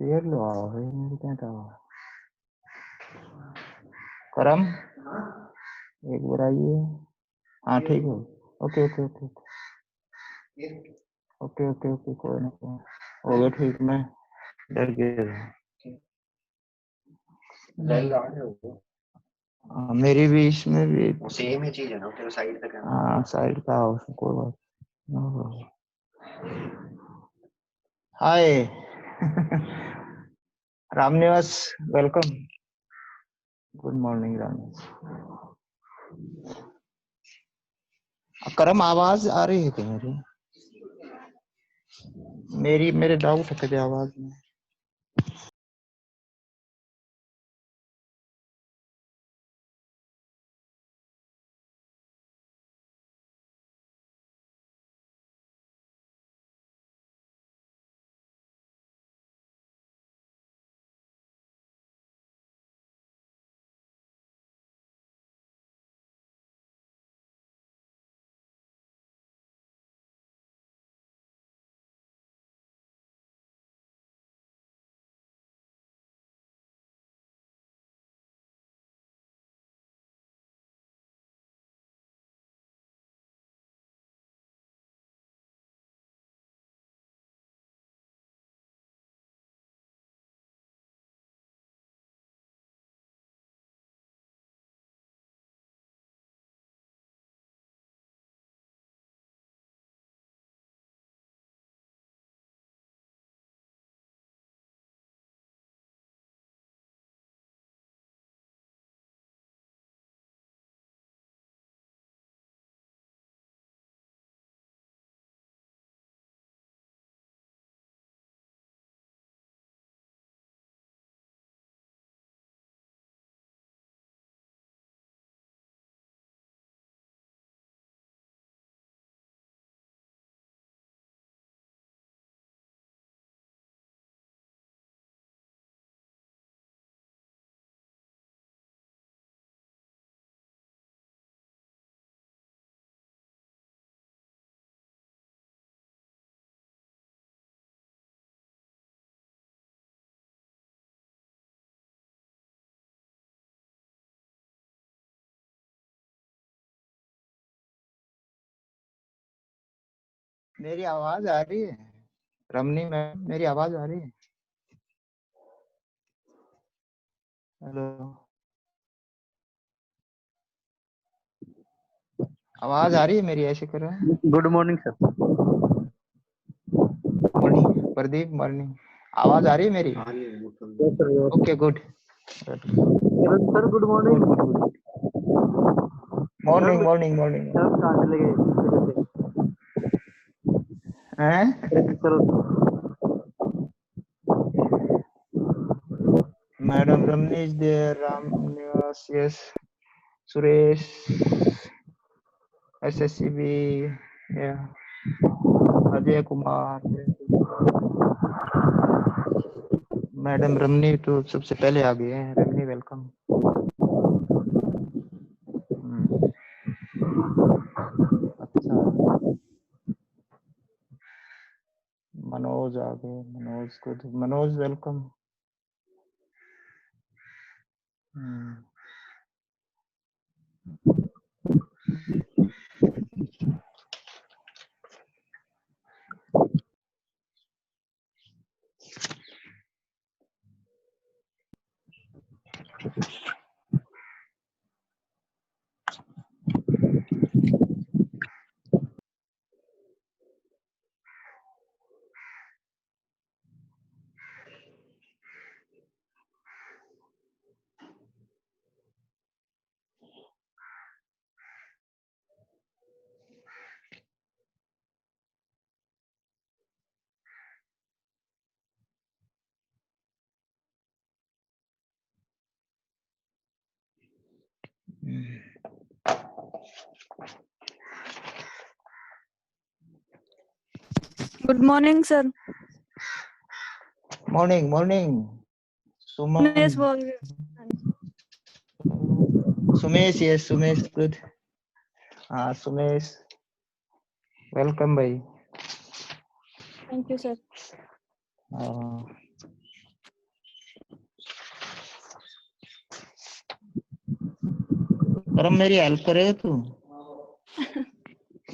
देर लो आओ है मेरे क्या था करम एक बार आइए। हाँ ठीक है। Okay okay okay okay okay okay कोई ना कोई हो गया ठीक। मैं डर गया। मेरी भी इसमें भी सेम ही चीज है ना, तेरे साइड तक है। हाँ साइड का कोई बात। Hi Ramniwas welcome. Good morning Ramniwas. करम आवाज आ रही है क्या मेरे डाउट है आवाज में। मेरी आवाज आ रही है रमनी मैम? मेरी आवाज आ रही है? हेलो आवाज आ रही है मेरी? ऐसे कर रहे हैं। Good morning sir. Morning Pradeep morning. आवाज आ रही है मेरी? Okay good. Sir good morning. Morning morning morning सब कहाँ चले गए? हैं? चलो madam Ramani is there, Ramniwas yes, Suresh SSCB या अजय कुमार। मैडम रमनी तो सबसे पहले आ गए हैं। रमनी वेलकम। अच्छा मनोज आ गए। मनोज को Manoj welcome. Good morning sir. Morning morning Suman. Sumesh बोल रही सुमेश यस सुमेश गुड। हाँ सुमेश वेलकम भाई। Thank you, sir. हाँ, करम मेरी हेल्प करेगा तू?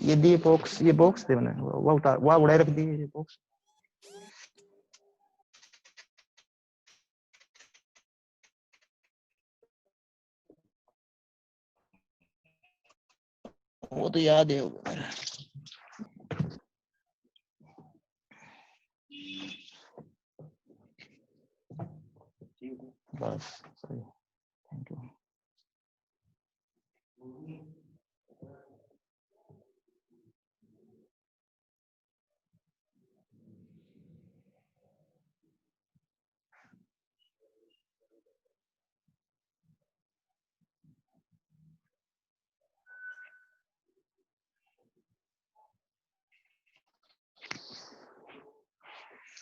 ये बॉक्स दे, मैंने वो उड़ाए रख दी ये बॉक्स। वो तो याद है मेरा। बस सही, थैंक यू।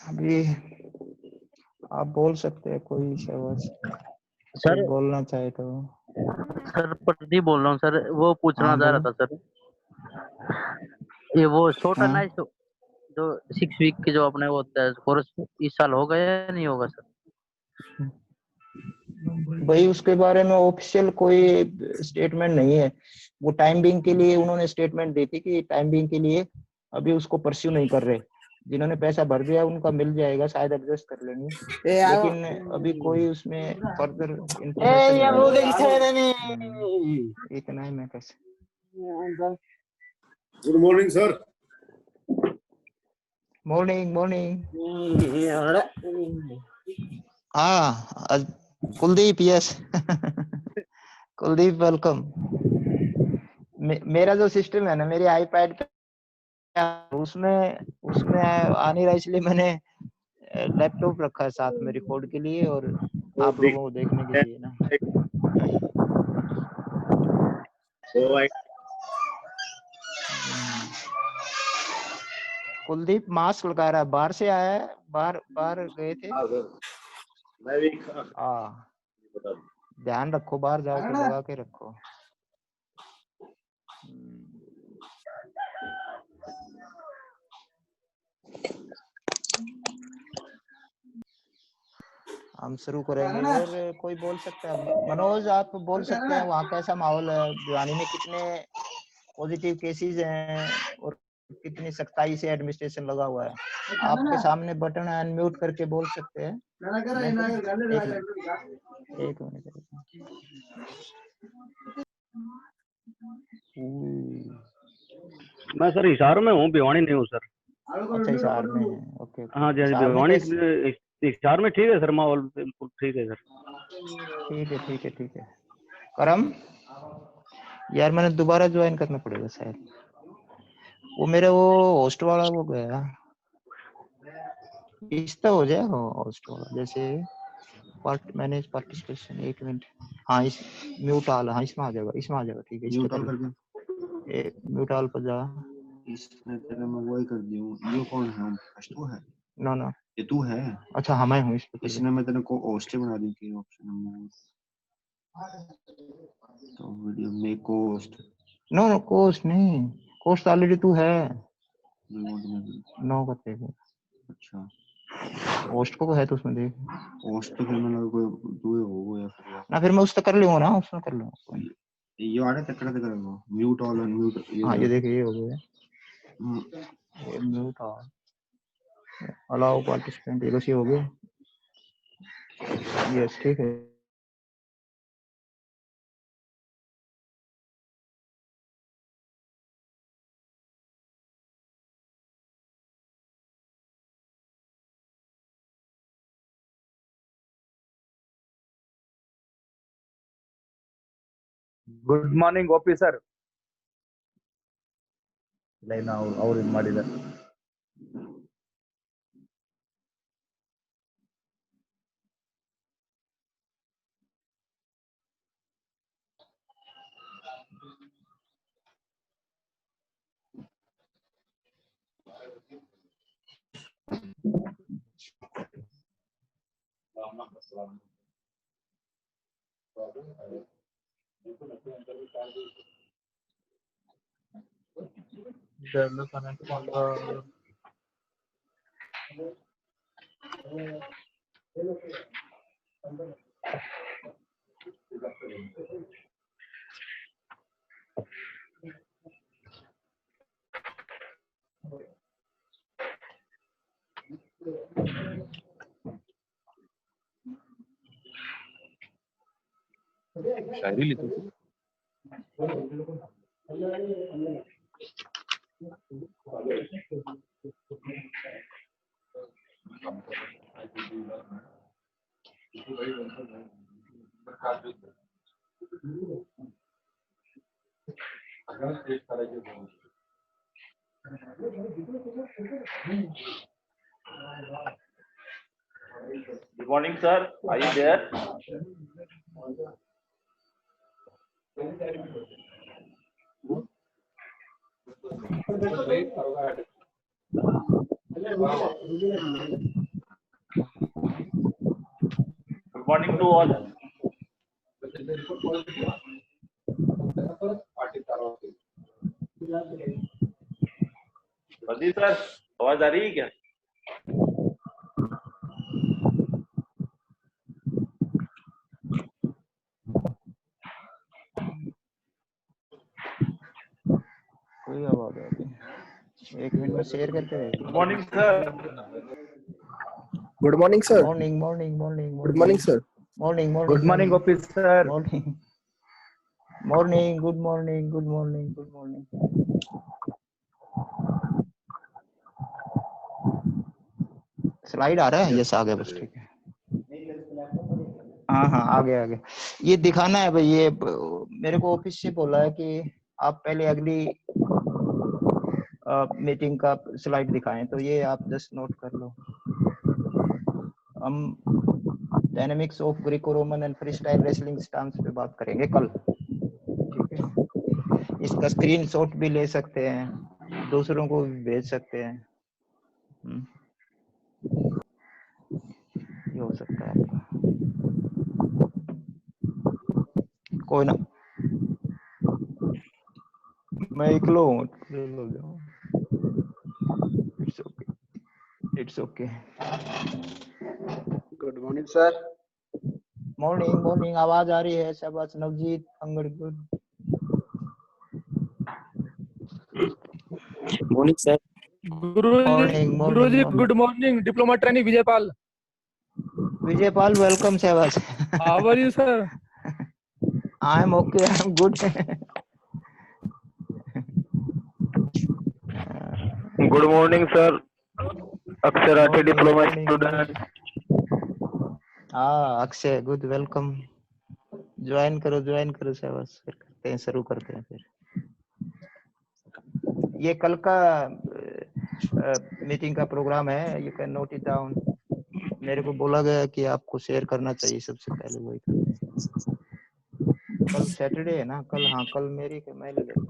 अभी आप बोल सकते हैं कोई शब्द, कोई सर बोलना चाहे तो। सर प्रदीप बोल रहा हूँ सर, वो पूछना हाँ चाह बोलो। रहा था सर, ये वो शॉर्ट हाँ एनालाइज जो 6 वीक के जो अपने वो कोर्स इस साल हो गया या नहीं होगा सर? भाई उसके बारे में ऑफिशियल कोई स्टेटमेंट नहीं है। वो टाइम बिंग के लिए उन्होंने स्टेटमेंट दी थी कि टाइम बिंग के लिए अभी उसको परस्यू नहीं कर रहे। जिन्होंने पैसा भर दिया उनका मिल जाएगा, शायद एडजस्ट कर लेंगे, लेकिन अभी कोई उसमें फर्दर इंफॉर्मेशन नहीं है। इतना ही मैं कैसे। Good morning sir. Morning morning. हाँ कुलदीप, यस। कुलदीप वेलकम। मेरा जो सिस्टम है ना, मेरे आईपैड पे उसमें उसमें आ नहीं रहा, इसलिए मैंने लैपटॉप रखा है साथ में रिकॉर्ड के लिए और आप लोगों को देखने के लिए ना। कुलदीप मास्क लगा रहा है, बाहर से आया है, बाहर बाहर गए थे। मैं भी हाँ ध्यान रखो, बाहर जाओ तो लगा के रखो। हम शुरू करेंगे और कोई बोल सकता है। मनोज आप बोल सकते हैं, वहाँ कैसा माहौल है? भिवानी में कितने पॉजिटिव केसेस हैं और कितनी सख्ताई से एडमिनिस्ट्रेशन लगा हुआ है? आपके सामने बटन है, अनम्यूट करके बोल सकते हैं। एक मिनट। मैं सर हिसार में हूँ, भिवानी नहीं हूँ सर। अच्छा हिसार में है, ओके ओके। हाँ जी, हिसार में भिवानी कैसे? हिसार में ठीक है सर, माहौल बिल्कुल ठीक है सर। ठीक है ठीक है ठीक है। करम यार मैंने दोबारा ज्वाइन करना पड़ेगा शायद। वो मेरे वो होस्ट वाला वो गया, इसका हो जाएगा होस्ट वाला, जैसे मैनेज पार्टिसिपेशन। एक मिनट। हाँ इस म्यूट ऑल, हाँ इसमें आ जाएगा, इसमें आ जाएगा। ठीक है इस पे म्यूट कर ऑल लो। करके म्यूट ऑल पर जा। इसमें तेरे मैं वही कर दी हूँ। ये कौन है? तू है? नो नो, ये तू है? अच्छा हाँ मैं हूँ, इस पे कर इसने मैं तेरे को होस्ट बना दी थी ऑप्शन में, तो वीडियो में को होस्ट। नो नो कोस्ट नहीं, कोस्ट ऑलरेडी तू है। रिमोट में। नो करते हैं। अच्छा होस्ट को है तो उसमें देख होस्ट तो फिर मैं कोई तू ही होगा या फिर ना, फिर मैं उस पर कर लूंगा ना, उसमें कर लूंगा। ये वाला तक करेगा म्यूट ऑल अनम्यूट हाँ ये ये देखिए ये हो गया, ये म्यूट ऑल, अलाउ पार्टिसिपेंट, ये बस ये हो गया। यस ठीक है। Good morning Gopi sir. Line ಅವ್ರು ಇದು ಮಾಡಿದ್ದಾರೆ. शायरी लिखो तू। Good morning, sir. Are you there? Good morning to all. बदी सर, आवाज आ रही है क्या? कोई आवाज आ रही है? 1 मिनट में शेयर करके Good morning, sir. Good morning, sir. Morning Good morning, sir. Morning Good morning, officer. Morning good morning slide आ रहा है? यस आ गया, बस ठीक है। हाँ आ गया। ये दिखाना है भाई, ये मेरे को ऑफिस से बोला है कि आप पहले अगली मीटिंग का स्लाइड दिखाएं, तो ये आप जस्ट नोट कर लो। हम dynamics of Greco Roman and free style wrestling stance पे बात करेंगे कल, ठीक है। इसका स्क्रीनशॉट भी ले सकते हैं, दूसरों को भी भेज सकते हैं। ये हो सकता है आपका, कोई ना, मैं इकलो हूँ। It's okay. Good morning, sir. Morning आवाज आ रही है? शाबाश Navjeet, Angad good. Morning, sir. Morning. Good morning, diploma trainee Vijaypal. Vijaypal, welcome, Shabash. How are you, sir? I'm okay, I'm good. Good morning, sir. Aksharati diploma student. Akshay good, welcome. Join करो शाबाश। फिर करते हैं, शुरू करते हैं। फिर ये कल का मीटिंग का प्रोग्राम है, you can note it down. मेरे को बोला गया कि आपको शेयर करना चाहिए सबसे पहले, वही करते हैं। कल सैटरडे है ना? कल हाँ, कल मैं ले लेता हूँ।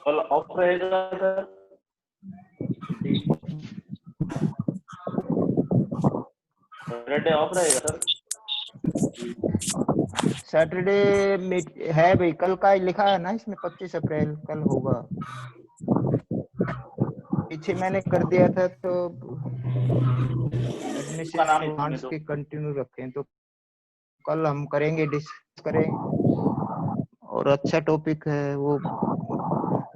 कल ऑफ रहेगा सर? सैटरडे ऑफ रहेगा सर? सैटरडे है भाई, कल का लिखा है ना इसमें, 25 अप्रैल कल होगा। पीछे मैंने कर दिया था, तो एडमिनिस्ट्रेशन के कंटिन्यू रखें, तो कल हम करेंगे, डिस्कस करेंगे। और अच्छा टॉपिक है वो,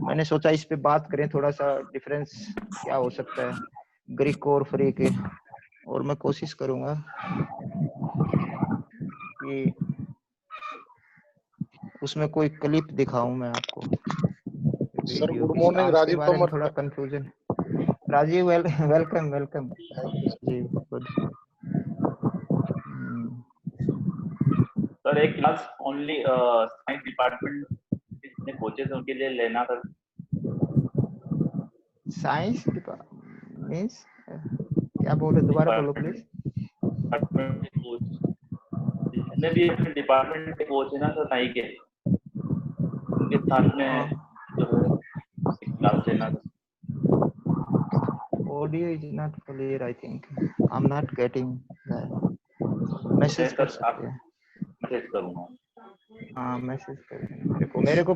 मैंने सोचा इस पे बात करें, थोड़ा सा डिफरेंस क्या हो सकता है ग्रीक और फ्री के। और मैं कोशिश करूंगा कि उसमें कोई क्लिप दिखाऊं मैं आपको। Sir, good morning, Rajiv Tomar. थोड़ा कंफ्यूजन। राजीव वेलकम जी, गुड। सर एक क्लास ओनली साइंस डिपार्टमेंट जितने कोचेस उनके लिए लेना था। साइंस मींस क्या बोल रहे? दोबारा बोलो प्लीज। जितने भी डिपार्टमेंट के कोच है ना सर साइंस के, उनके साथ में जो है क्लास लेना था। Audio is not clear, I think. I'm not getting that. Message कर सकते हैं। मैसेज करूंगा। हाँ मैसेज कर देना मेरे को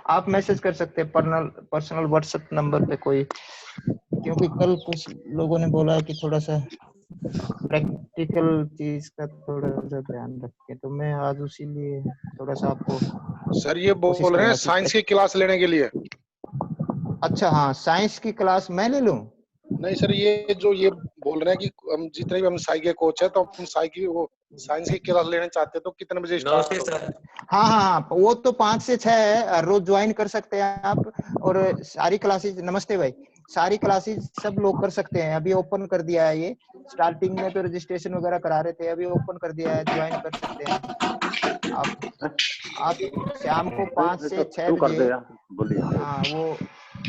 आप मैसेज कर सकते हैं पर्सनल व्हाट्सएप नंबर पे कोई, क्योंकि कल कुछ लोगों ने बोला कि थोड़ा सा प्रैक्टिकल चीज का थोड़ा सा ध्यान रखें, तो मैं आज उसी लिए थोड़ा सा आपको सर ये कोशिश बोल रहे हैं करूंगा कि साइंस की क्लास लेने के लिए। अच्छा हाँ, साइंस की क्लास मैं ले लूं? नहीं सर, ये जो ये बोल रहे हैं कि हम जितने भी हम साई के कोच है, तो हम साई की वो साइंस की क्लास लेना चाहते हैं, तो कितने बजे स्टार्ट होगा? हाँ हाँ हाँ, वो तो 5 से 6 है, रोज ज्वाइन कर सकते हैं आप। और सारी क्लासेस, नमस्ते भाई, सारी क्लासेस सब लोग कर सकते हैं। अभी ओपन कर दिया है ये, स्टार्टिंग में तो रजिस्ट्रेशन वगैरह करा रहे थे, अभी ओपन कर दिया है, ज्वाइन कर सकते हैं आप शाम को 5 से 6 बजे, हाँ वो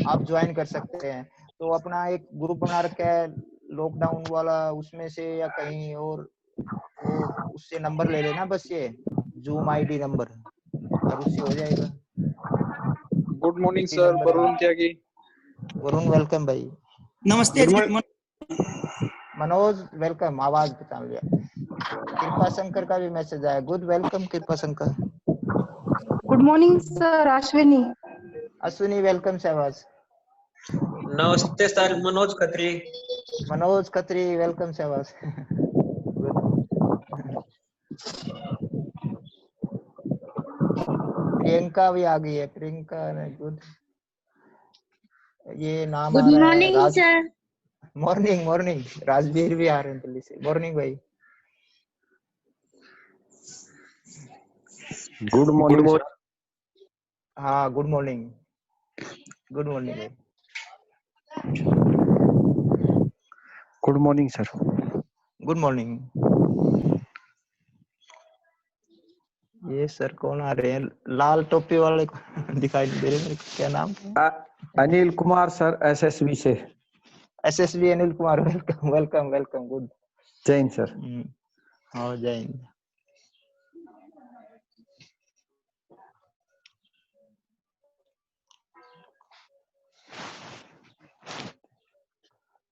आप ज्वाइन कर सकते हैं। तो अपना एक ग्रुप बना रखा है लॉकडाउन वाला, उसमें से या कहीं और, वो उससे नंबर ले लेना बस, ये जूम आईडी नंबर, और उससे हो जाएगा। गुड मॉर्निंग इसी सर, नंबर वरुण त्यागी। वरुण वेलकम भाई। नमस्ते जी। मनोज वेलकम, आवाज पहचान लिया। कृपा शंकर का भी मैसेज आया, good welcome Kripa Shankar. Good morning sir, Ashwini. Ashwini welcome सहवाज। नमस्ते सर, मनोज खत्री। मनोज खत्री वेलकम सहवाज। प्रियंका भी आ गई है, प्रियंका ने गुड, ये नाम आ रहा है राज। मॉर्निंग मॉर्निंग, राजवीर भी आ रहे हैं दिल्ली से। मॉर्निंग भाई। Good morning sir. हाँ गुड मॉर्निंग, गुड मॉर्निंग भाई। Good morning sir. Good morning. ये सर कौन आ रहे हैं, लाल टोपी वाले दिखाई नहीं दे रहे मेरे को, क्या नाम? अनिल कुमार सर, एसएसबी से। SSB Anil Kumar, welcome welcome welcome, good. जय हिंद सर। हाँ जय हिंद।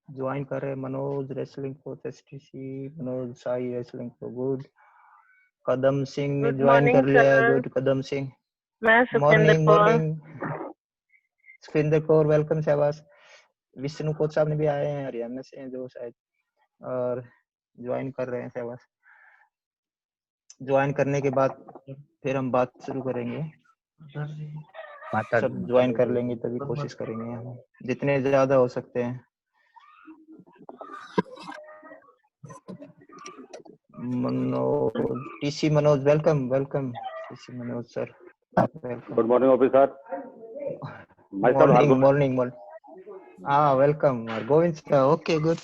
ज्वाइन कर रहे हैं Manoj wrestling coach STC, Manoj SAI wrestling को, गुड। कदम सिंह ने ज्वाइन कर लिया है, good Kadam Singh. Morning morning, Sukhinder Kaur welcome सहवास। विष्णु कोच साहब ने भी आए हैं, हरियाणा से हैं जो शायद, और ज्वाइन कर रहे हैं सहवास। ज्वाइन करने के बाद फिर हम बात शुरू करेंगे, सब ज्वाइन कर लेंगे तभी कोशिश करेंगे हम, जितने ज्यादा हो सकते हैं। Manoj, TC Manoj welcome welcome, TC Manoj sir welcome. Good morning officer. Morning morning morning, हाँ welcome. Govind sir, okay good.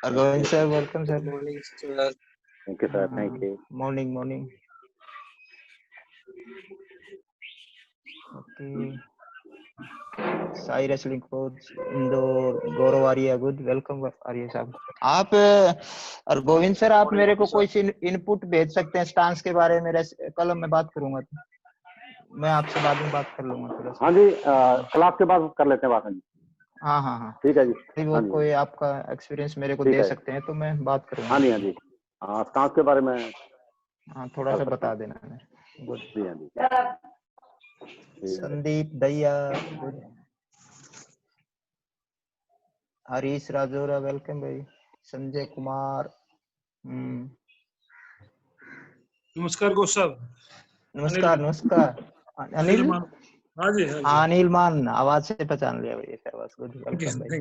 Govind sir welcome sir. Morning sir. Thank you sir, thank you. Morning morning, okay. SAI wrestling coach Indore, Gaurav Arya, good welcome Arya साहब। आप और Govind sir, आप मेरे को कोई input भेज सकते हैं स्टांस के बारे में, कल मैं बात करूंगा तो मैं आपसे बाद में बात कर लूंगा थोड़ा सा। हाँ जी, क्लास के बाद कर लेते हैं बात। हाँ हाँ हाँ ठीक है जी। वो कोई आपका एक्सपीरियंस मेरे को दे सकते हैं तो मैं बात करूंगा। हाँ जी हाँ जी, हाँ स्टांस के बारे में हाँ थोड़ा सा बता देना। गुड जी हाँ जी। संदीप दैया, गुड। हरीश राजोरा वेलकम भाई। संजय कुमार, नमस्कार कोच साहब। नमस्कार नमस्कार। अनिल, हाँ जी अनिल मान, आवाज से पहचान लिया भाई, शाबाश, गुड वेलकम भाई।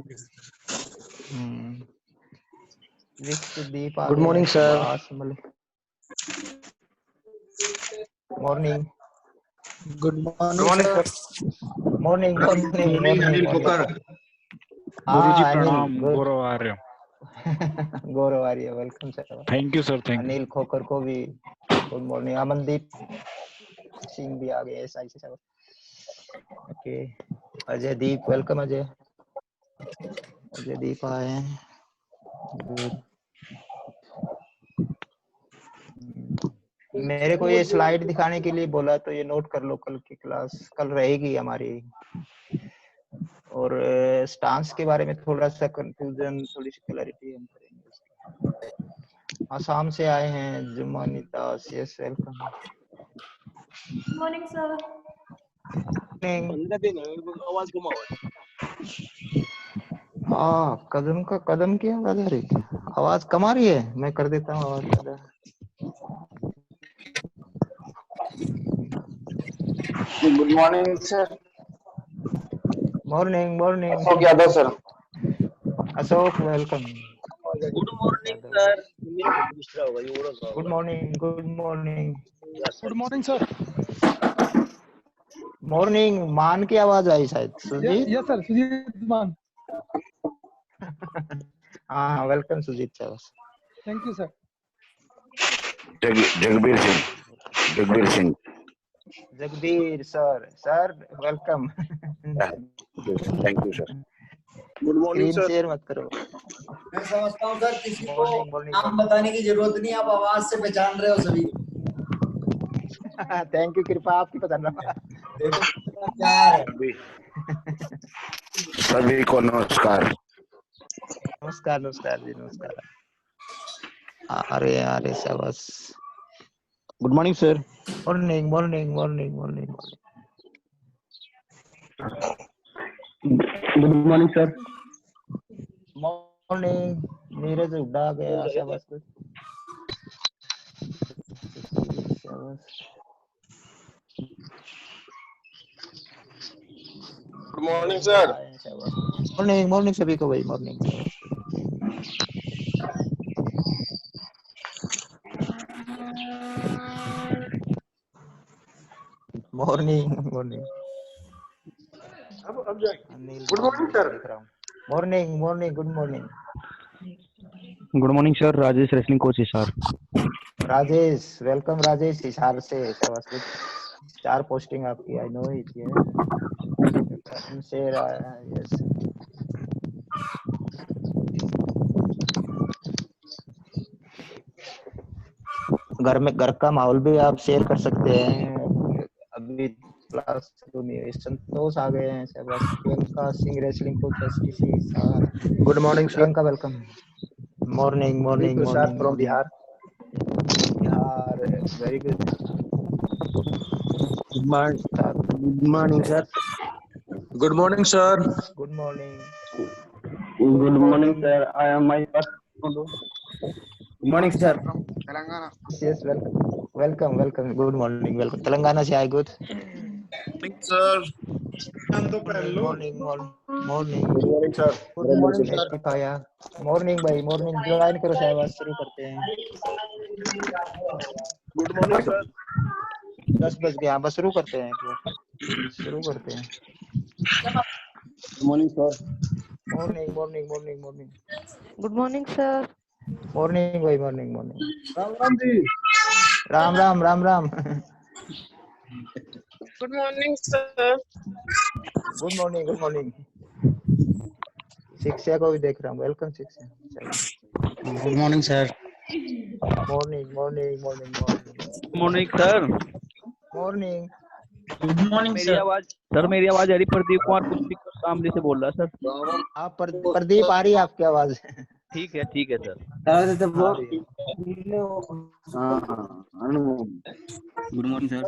विश्वदीप आ गुड गए मॉर्निंग हैं, sir. Subhash morning. Good morning sir. Morning morning morning Khokar. हाँ Anil, Gaurav Arya. Gaurav Arya welcome sir. Thank you sir, thank you. Anil Khokar को भी गुड मॉर्निंग। अमनदीप सिंह भी आ गए एसआई से सब, ओके। अजय दीप वेलकम, अजय दीप आए हैं, गुड। मेरे को ये स्लाइड दिखाने के लिए बोला, तो ये नोट कर लो, कल की क्लास कल रहेगी हमारी। और स्टांस के बारे में थोड़ा सा कंफ्यूजन, थोड़ी सी क्लैरिटी हम करेंगे। आसाम से आए हैं जुमानी दास, यस वेलकम। Morning sir. आवाज कम हाँ, कदम की आवाज आ रही है क्या? आवाज कम आ रही है, मैं कर देता हूँ आवाज ज्यादा। Good morning sir. Morning morning Ashok Yadav sir. Ashok welcome. Good morning sir. Good morning good morning good morning sir. Morning. मान की आवाज आई शायद। सुजीत। Yes sir, Sujeet Maan. हाँ welcome Sujeet sir. Thank you sir. Jagbir Singh. Jagbir Singh. Jagdir sir welcome. Thank you sir. Good morning screen sir. Share मत करो। मैं समझता हूँ सर किसी को मॉर्निंग मॉर्निंग नाम बताने की जरूरत नहीं, आप आवाज से पहचान रहे हो सभी। थैंक यू, कृपा आपकी पसंद है। देखो क्या है। सभी को नमस्कार। नमस्कार नमस्कार जी नमस्कार। अरे शाबाश। Good morning sir. Morning morning morning morning. Good morning sir. Morning. Neeraj उड़ा गया। शाबाश शाबाश। Good morning sir. Morning morning सभी को भाई मॉर्निंग। Morning morning. अब जाएंगे। Anil good morning sir. देख रहा हूँ। Morning morning good morning. Good morning sir. Rajesh wrestling coach Hisar. Rajesh welcome. Rajesh Hisar से। शाबाश गुड। 4 पोस्टिंग आपकी। आई नो इट है। शेयर आया। यस। घर का माहौल भी आप शेयर कर सकते हैं। अभी क्लास नहीं है। संतोष आ गए हैं। शाबाश। Priyanka Singh wrestling coach STC। Good morning sir. Priyanka welcome. Morning morning morning from Bihar. Bihar. Very good. Good morning sir. Good morning sir. Good morning. Good morning sir. I am my first. Good morning sir. Telangana. Yes welcome welcome. Good morning welcome. Telangana से आए। Good sir. Morning morning. Good morning sir. Good morning sir. Morning भाई morning. Join करो शाबाश। शुरू करते हैं। Good morning sir. 10 बज गए। बस शुरू करते हैं। शुरू करते हैं। Good morning sir. Morning morning morning morning. Good morning sir. Morning भाई morning morning. Ram Ram ji. Ram Ram Ram Ram. Good morning sir. Good morning good morning. Shiksha को भी देख रहा हूँ। Welcome Shiksha. Good morning sir. Morning morning morning morning morning sir. Morning. Good morning मेरी sir. आवाज मेरी आवाज आ रही? प्रदीप कुमार पुष्पिक सामने से बोल रहा सर। आप प्रदीप आ रही है आपकी आवाज। ठीक है सर। आ रही है। Good morning sir.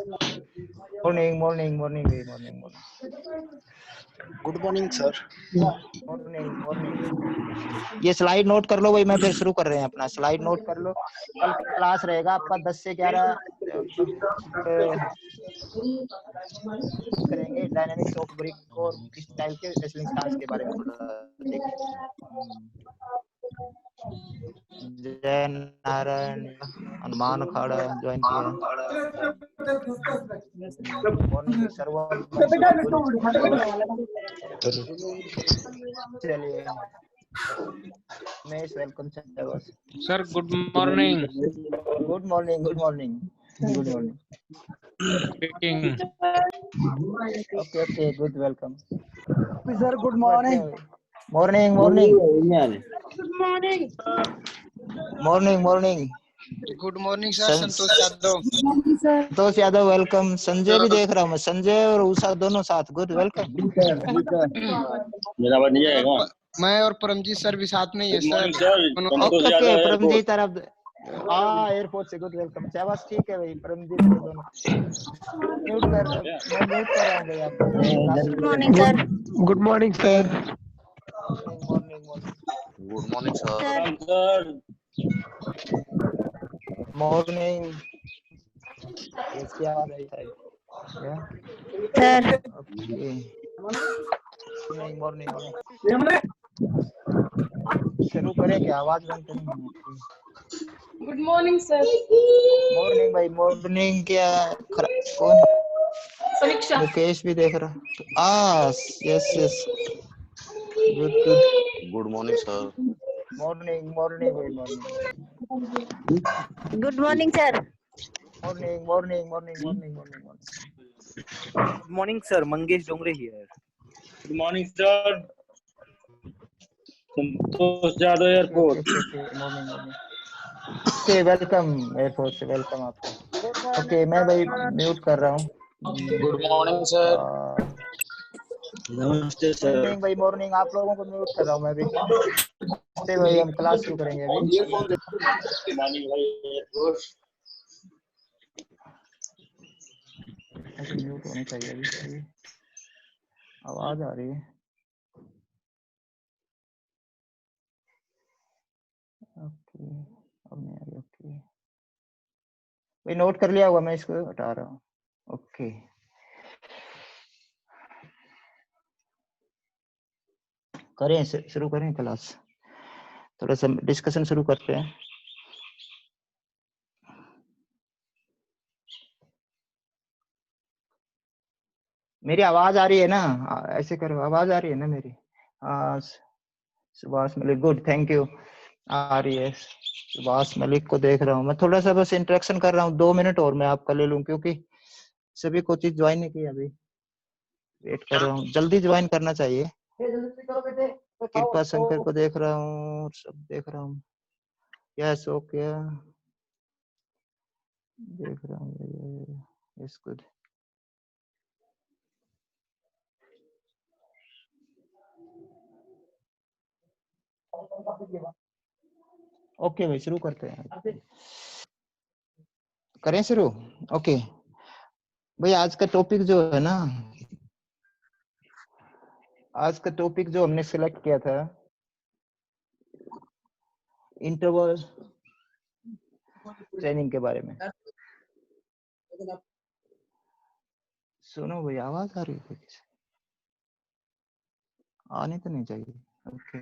Morning morning morning morning good morning sir. Morning morning. ये स्लाइड नोट कर लो भाई। मैं फिर शुरू कर रहे हैं अपना। स्लाइड नोट कर लो। कल क्लास रहेगा आपका 10 से 11 करेंगे। डायनामिक्स ऑफ ब्रिक और स्टाइल के रेसलिंग स्टांस के बारे में थोड़ा देखेंगे। जय नारायण। हनुमान अखाड़ा ज्वाइन किया। मॉर्निंग सर्वर। चलिए मैं welcome sir good morning. Good morning good morning good morning. Okay okay good welcome sir good morning. Morning morning good morning. Morning morning. Good morning sir. Santosh Yadav. Santosh Yadav welcome. Sanjay भी देख रहा हूँ मैं। संजय और उषा दोनों साथ। Good welcome. मेरा आवाज नहीं आएगा? मैं और परमजीत सर भी साथ में ही है good morning sir. Sir. Okay okay Paramjeet हाँ एयरपोर्ट से गुड वेलकम। शाबाश ठीक है भाई, परमजीत के दोनों म्यूट कर, मैं म्यूट कर रहा हूँ भाई आपको। Good morning, sir. Good morning, sir. Morning morning Good morning, sir. Morning. Yes क्या आवाज आई शायद क्या? Sir. ओके मॉर्निंग मॉर्निंग शुरू करें क्या? आवाज बंद करें? Good morning, sir. मॉर्निंग भाई मॉर्निंग। क्या कौन? Samiksha. मुकेश भी देख रहा। Yes yes good good. Good morning, sir. Morning morning भाई morning Good morning, sir. Morning morning morning morning morning. Good morning, sir. Mangesh Dongre here. Good morning, sir. Santosh Jadhav Airport. Morning morning. Okay welcome airport से, welcome आपको। Okay मैं भाई mute कर रहा हूँ। Good morning, sir. नमस्ते sir. Morning भाई morning. आप लोगों को म्यूट कर रहा हूँ मैं भी। नमस्ते भाई, हम क्लास शुरू करेंगे अभी। ऐसे म्यूट होने चाहिए अभी। आवाज आ रही है। ओके अब नहीं आ रही। ओके भाई नोट कर लिया होगा, मैं इसको हटा रहा हूँ। ओके करें शुरू करें क्लास। थोड़ा सा डिस्कशन शुरू करते हैं। मेरी आवाज आ रही है ना? ऐसे करो, आवाज आ रही है ना मेरी? हाँ Subhash Malik good thank you. आ रही है। सुभाष मलिक को देख रहा हूँ मैं। थोड़ा सा बस इंटरेक्शन कर रहा हूँ, 2 मिनट और मैं आपका ले लूँ क्योंकि सभी को चीज ज्वाइन नहीं की अभी। वेट कर रहा हूँ, जल्दी ज्वाइन करना चाहिए। कृपा शंकर को देख रहा हूँ, सब देख रहा हूँ। यस ओके देख रहा हूँ। Yes good. ओके भाई शुरू करते हैं। करें शुरू? ओके भाई आज का टॉपिक जो है ना, आज का टॉपिक जो हमने सिलेक्ट किया था, इंटरवल ट्रेनिंग के बारे में। सुनो भाई आवाज आ रही है? आने तो नहीं चाहिए। ओके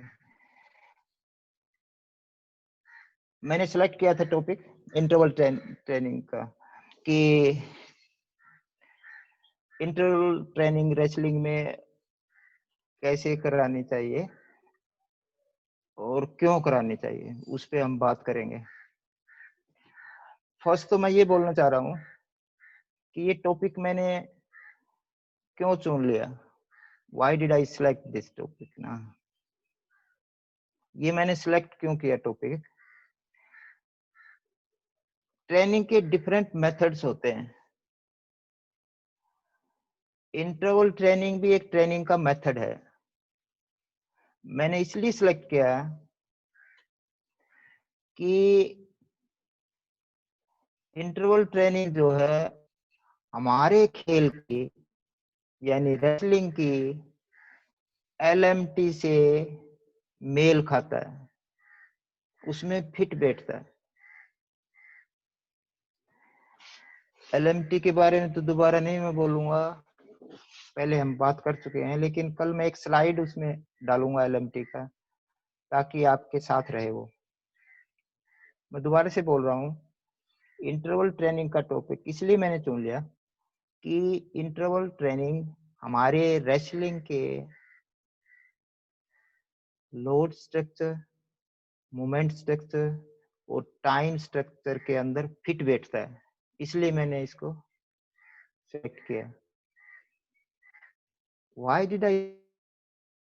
मैंने सिलेक्ट किया था टॉपिक इंटरवल ट्रेनिंग का, कि इंटरवल ट्रेनिंग रेसलिंग में कैसे करानी चाहिए और क्यों करानी चाहिए, उस पे हम बात करेंगे। फर्स्ट तो मैं ये बोलना चाह रहा हूँ कि ये टॉपिक मैंने क्यों चुन लिया। Why did I select this topic ना, ये मैंने सिलेक्ट क्यों किया टॉपिक। ट्रेनिंग के डिफरेंट मेथड्स होते हैं। इंटरवल ट्रेनिंग भी एक ट्रेनिंग का मेथड है। मैंने इसलिए सिलेक्ट किया कि इंटरवल ट्रेनिंग जो है हमारे खेल की यानी रेसलिंग की LMT से मेल खाता है, उसमें फिट बैठता है। LMT के बारे में तो दोबारा नहीं मैं बोलूंगा, पहले हम बात कर चुके हैं, लेकिन कल मैं एक स्लाइड उसमें डालूंगा LMT का, ताकि आपके साथ रहे वो। मैं दोबारा से बोल रहा हूँ, इंटरवल ट्रेनिंग का टॉपिक इसलिए मैंने चुन लिया कि इंटरवल ट्रेनिंग हमारे रेसलिंग के लोड स्ट्रक्चर, मूवमेंट स्ट्रक्चर और टाइम स्ट्रक्चर के अंदर फिट बैठता है, इसलिए मैंने इसको सेलेक्ट किया। Why did I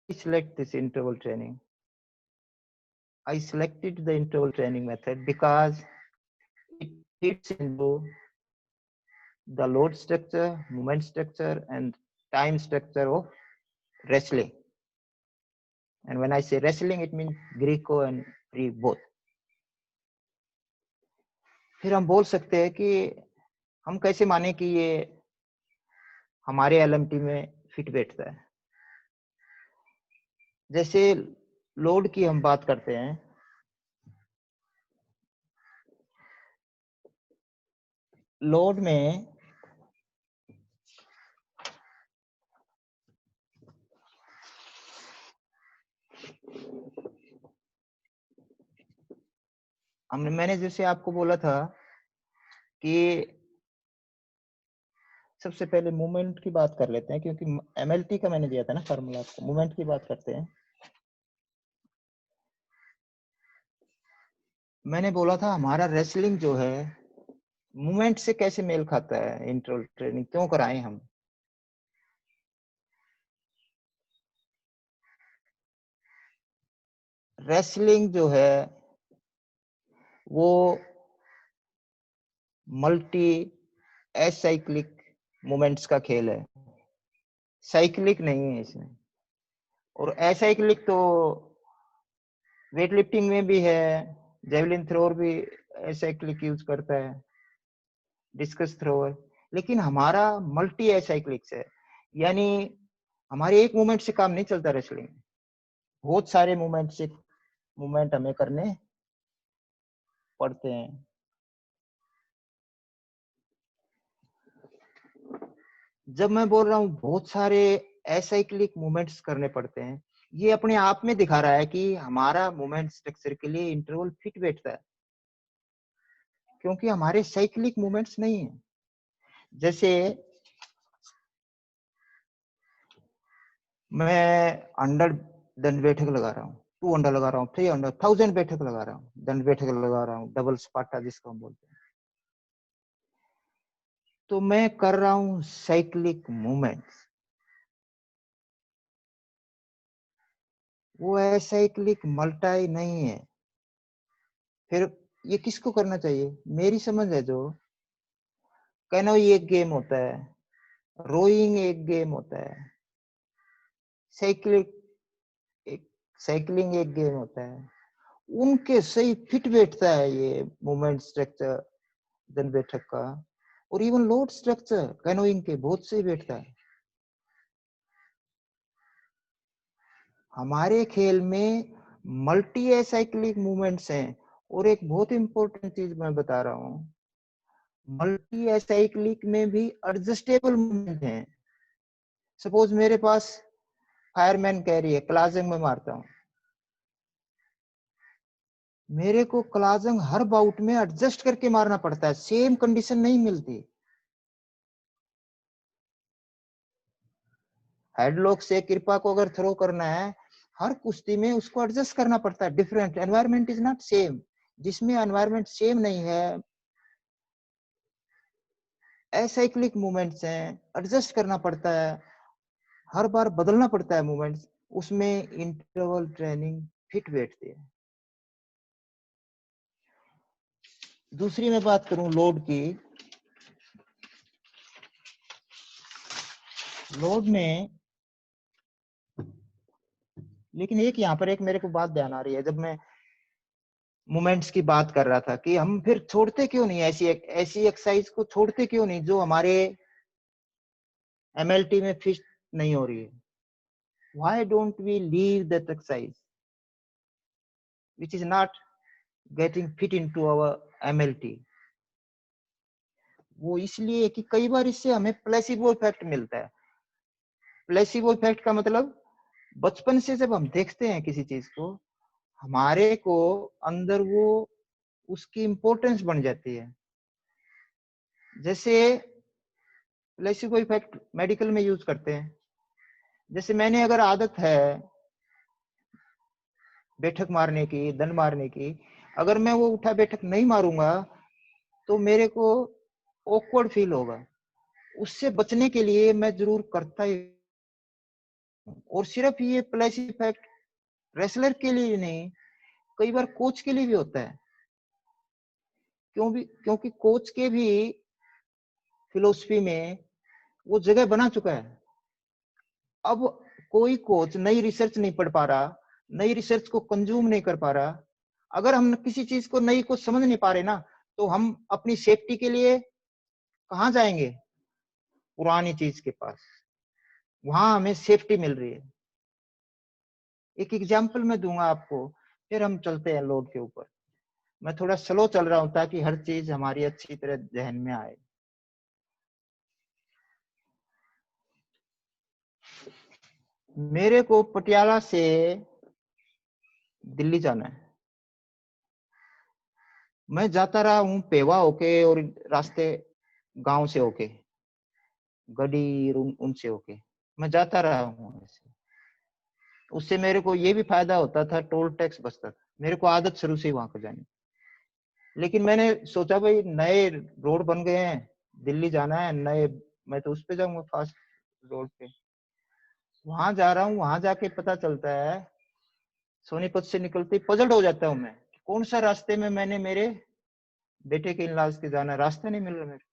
select this interval training? I selected the interval training method because it fits into the load structure, movement structure, and time structure of wrestling. And when I say wrestling, it means Greco and free both. फिर हम बोल सकते हैं कि हम कैसे माने कि ये हमारे LMT में फिट बैठता है। जैसे लोड की हम बात करते हैं, लोड में मैंने जैसे आपको बोला था कि सबसे पहले मूवमेंट की बात कर लेते हैं, क्योंकि MLT का मैंने दिया था ना फार्मूला, आपको मूवमेंट की बात करते हैं। मैंने बोला था हमारा रेसलिंग जो है मूवमेंट से कैसे मेल खाता है, इंटरवल ट्रेनिंग क्यों कराएं हम। रेसलिंग जो है वो मल्टी एसाइक्लिक मूवमेंट्स का खेल है, साइक्लिक नहीं है इसमें। और एसाइक्लिक तो वेट लिफ्टिंग में भी है, जेवलिन थ्रोअर भी एसाइक्लिक यूज करता है, डिस्कस थ्रोअर, लेकिन हमारा मल्टी एसाइक्लिक्स है, यानी हमारे एक मूवमेंट से काम नहीं चलता रेसलिंग, बहुत सारे मूवमेंट हमें करने पड़ते हैं। जब मैं बोल रहा हूँ बहुत सारे एसाइक्लिक मूवमेंट्स करने पड़ते हैं, ये अपने आप में दिखा रहा है कि हमारा मूवमेंट स्ट्रक्चर के लिए इंटरवल फिट बैठता है, क्योंकि हमारे साइक्लिक मूवमेंट्स नहीं है। जैसे मैं 100 दंड बैठक लगा रहा हूँ, 200 लगा रहा हूँ, 300, 1000 बैठक लगा रहा हूँ, दंड बैठक लगा रहा हूँ, डबल स्पाटा जिसको हम बोलते हैं, तो मैं कर रहा हूँ साइक्लिक मूवमेंट्स। वो एसाइक्लिक मल्टाई नहीं है। फिर ये किसको करना चाहिए, मेरी समझ है जो कैनोई एक गेम होता है, रोइंग एक गेम होता है, साइक्लिंग एक गेम होता है, उनके सही फिट बैठता है ये मूवमेंट स्ट्रक्चर दंड बैठक का। और इवन लोड स्ट्रक्चर कैनोइंग के बहुत सही बैठता है। हमारे खेल में मल्टी एसाइक्लिक मूवमेंट्स हैं। और एक बहुत इंपॉर्टेंट चीज मैं बता रहा हूँ, मल्टी एसाइक्लिक में भी एडजस्टेबल मूवमेंट है। सपोज मेरे पास फायरमैन कैरी है, क्लाजंग में मारता हूँ, मेरे को क्लाजंग हर बाउट में एडजस्ट करके मारना पड़ता है, सेम कंडीशन नहीं मिलती। हेडलॉक से कृपा को अगर थ्रो करना है, हर कुश्ती में उसको एडजस्ट करना पड़ता है, different environment is not same. जिसमें एनवायरनमेंट सेम नहीं है, एसाइक्लिक मूवमेंट्स हैं, एडजस्ट करना पड़ता है, हर बार बदलना पड़ता है मूवमेंट्स, उसमें इंटरवल ट्रेनिंग फिट बैठती है। दूसरी मैं बात करूं लोड की, लोड में लेकिन एक यहाँ पर एक मेरे को बात ध्यान आ रही है, जब मैं मूवमेंट्स की बात कर रहा था कि हम फिर छोड़ते क्यों नहीं, ऐसी एक्सरसाइज को छोड़ते क्यों नहीं जो हमारे MLT में फिट नहीं हो रही है। Why don't we leave that exercise which is not getting fit into our MLT? वो इसलिए कि कई बार इससे हमें प्लेसिबो इफेक्ट मिलता है। प्लेसिबो इफेक्ट का मतलब बचपन से जब हम देखते हैं किसी चीज को, हमारे को अंदर वो उसकी इंपॉर्टेंस बन जाती है। जैसे प्लेसिबो इफेक्ट मेडिकल में यूज करते हैं। जैसे मैंने अगर आदत है बैठक मारने की, दंड मारने की, अगर मैं वो उठा बैठक नहीं मारूंगा तो मेरे को ऑकवर्ड फील होगा। उससे बचने के लिए मैं जरूर करता ही। और सिर्फ ये प्लेसिबो इफेक्ट रेसलर के लिए नहीं, कई बार कोच के लिए भी होता है। क्योंकि कोच के भी फिलोसफी में वो जगह बना चुका है। अब कोई कोच नई रिसर्च नहीं पढ़ पा रहा, नई रिसर्च को कंज्यूम नहीं कर पा रहा। अगर हम किसी चीज को नई को समझ नहीं पा रहे ना, तो हम अपनी सेफ्टी के लिए कहाँ जाएंगे? पुरानी चीज के पास, वहां हमें सेफ्टी मिल रही है। एक एग्जाम्पल मैं दूंगा आपको, फिर हम चलते हैं लोड के ऊपर। मैं थोड़ा स्लो चल रहा हूं ताकि हर चीज हमारी अच्छी तरह जहन में आए। मेरे को पटियाला से दिल्ली जाना है। मैं जाता रहा हूँ पेवा होके और रास्ते गांव से होके, गढ़ी उनसे होके मैं जाता रहा हूँ ऐसे। उससे मेरे को ये भी फायदा होता था, टोल टैक्स बचता था। मेरे को आदत शुरू से ही वहां पर जाने। लेकिन मैंने सोचा भाई नए रोड बन गए हैं, दिल्ली जाना है नए, मैं तो उस पे जाऊंगा फास्ट रोड पे। वहां जा रहा हूँ, वहां जाके पता चलता है, सोनीपत से निकलते ही पजल हो जाता हूँ मैं, कौन सा रास्ते में मैंने मेरे बेटे के इलाज के जाना, रास्ता नहीं मिल रहा मेरे।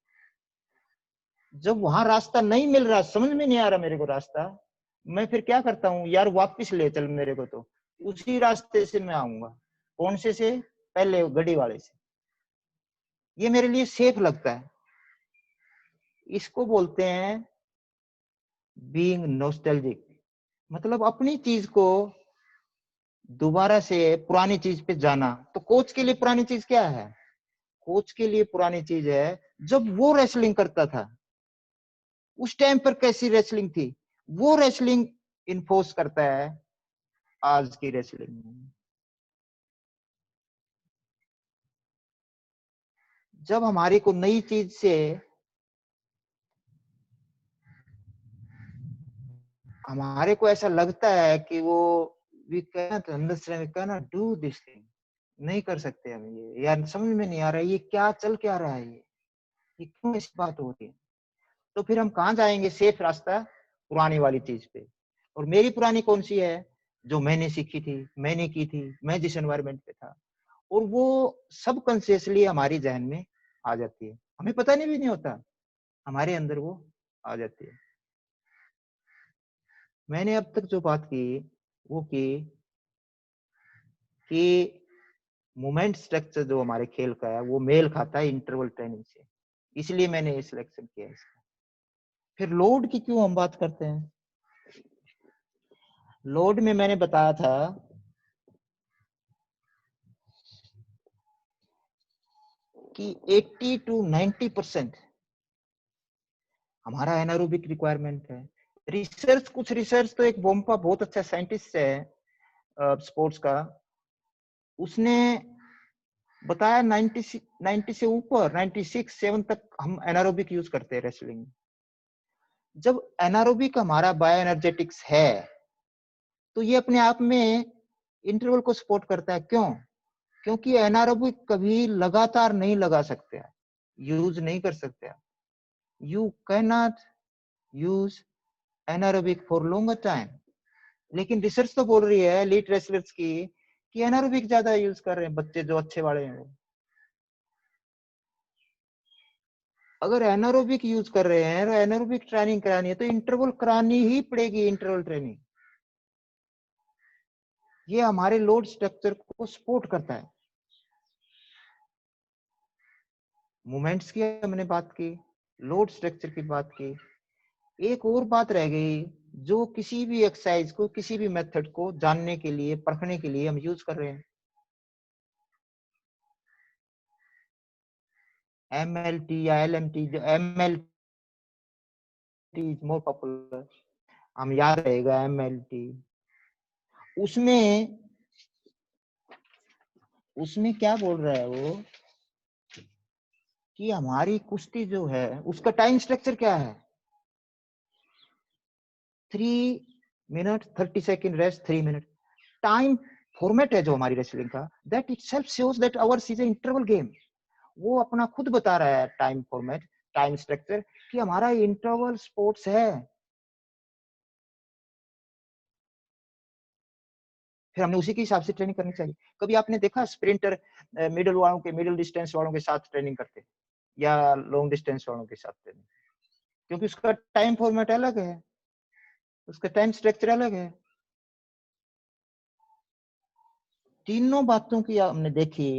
जब वहां रास्ता नहीं मिल रहा, समझ में नहीं आ रहा मेरे को रास्ता, मैं फिर क्या करता हूँ, यार वापस ले चल मेरे को, तो उसी रास्ते से मैं आऊंगा। कौन से पहले गड़ी वाले से। ये मेरे लिए सेफ लगता है। इसको बोलते हैं बीइंग नॉस्टैल्जिक, मतलब अपनी चीज को दोबारा से पुरानी चीज पे जाना। तो कोच के लिए पुरानी चीज क्या है? कोच के लिए पुरानी चीज है जब वो रेसलिंग करता था, उस टाइम पर कैसी रेसलिंग थी, वो रेसलिंग इन्फोर्स करता है आज की रेसलिंग में। जब हमारी को नई चीज से हमारे को ऐसा लगता है कि वो we cannot understand, we cannot do this thing, नहीं कर सकते हम ये, यार समझ में नहीं आ रहा है ये क्या चल क्या रहा है, ये क्यों ऐसी बात हो रही है। तो फिर हम कहाँ जाएंगे? सेफ रास्ता पुरानी वाली चीज पे। और मेरी पुरानी कौन सी है? जो मैंने सीखी थी, मैंने की थी, मैं जिस एनवायरमेंट पे था, और वो सब कॉन्शियसली हमारी जहन में आ जाती है, हमें पता नहीं भी नहीं होता, हमारे अंदर वो आ जाती है। मैंने अब तक जो बात की वो की कि मूवमेंट स्ट्रक्चर जो हमारे खेल का है वो मेल खाता है इंटरवल ट्रेनिंग से, इसलिए मैंने ये सिलेक्शन किया इसका। फिर लोड की क्यों हम बात करते हैं? लोड में मैंने बताया था कि 80 to 90% हमारा एनारोबिक रिक्वायरमेंट है। रिसर्च, कुछ रिसर्च तो एक बोम्पा बहुत अच्छा साइंटिस्ट है स्पोर्ट्स का, उसने बताया 90 से ऊपर 96-7 तक हम एनारोबिक यूज करते हैं रेसलिंग। जब एनारोबिक हमारा बायो एनर्जेटिक्स है तो ये अपने आप में इंटरवल को सपोर्ट करता है। क्यों? क्योंकि एनारोबिक कभी लगातार नहीं लगा सकते, यूज नहीं कर सकते। You can not use anaerobic for longer time. लेकिन रिसर्च तो बोल रही है एलीट रेसलर्स की कि एनारोबिक ज्यादा यूज कर रहे हैं बच्चे जो अच्छे वाले हैं। अगर एनारोबिक यूज कर रहे हैं, एनारोबिक ट्रेनिंग करानी है तो इंटरवल करानी ही पड़ेगी। इंटरवल ट्रेनिंग ये हमारे लोड स्ट्रक्चर को सपोर्ट करता है। मूवमेंट्स की हमने बात की, लोड स्ट्रक्चर की बात की, एक और बात रह गई जो किसी भी एक्सरसाइज को, किसी भी मेथड को जानने के लिए, परखने के लिए हम यूज कर रहे हैं। MLT या LMT, जो MLT इज मोर पॉपुलर, हम याद रहेगा MLT। उसमें क्या बोल रहा है वो कि हमारी कुश्ती जो है उसका टाइम स्ट्रक्चर क्या है? 3 minute 30 second rest, 3 minute time format है जो हमारी रेसलिंग का। That itself shows that hours is a interval game. वो अपना खुद बता रहा है टाइम फॉर्मेट, टाइम स्ट्रक्चर कि हमारा इंटरवल स्पोर्ट्स है। फिर हमने उसी के हिसाब से ट्रेनिंग करनी चाहिए। कभी आपने देखा स्प्रिंटर मिडिल वालों के, मिडिल डिस्टेंस वालों के साथ ट्रेनिंग करते या लॉन्ग डिस्टेंस वालों के साथ ट्रेनिंग? क्योंकि उसका टाइम फॉर्मेट अलग है, उसका टाइम स्ट्रक्चर अलग है। तीनों बातों की हमने देखी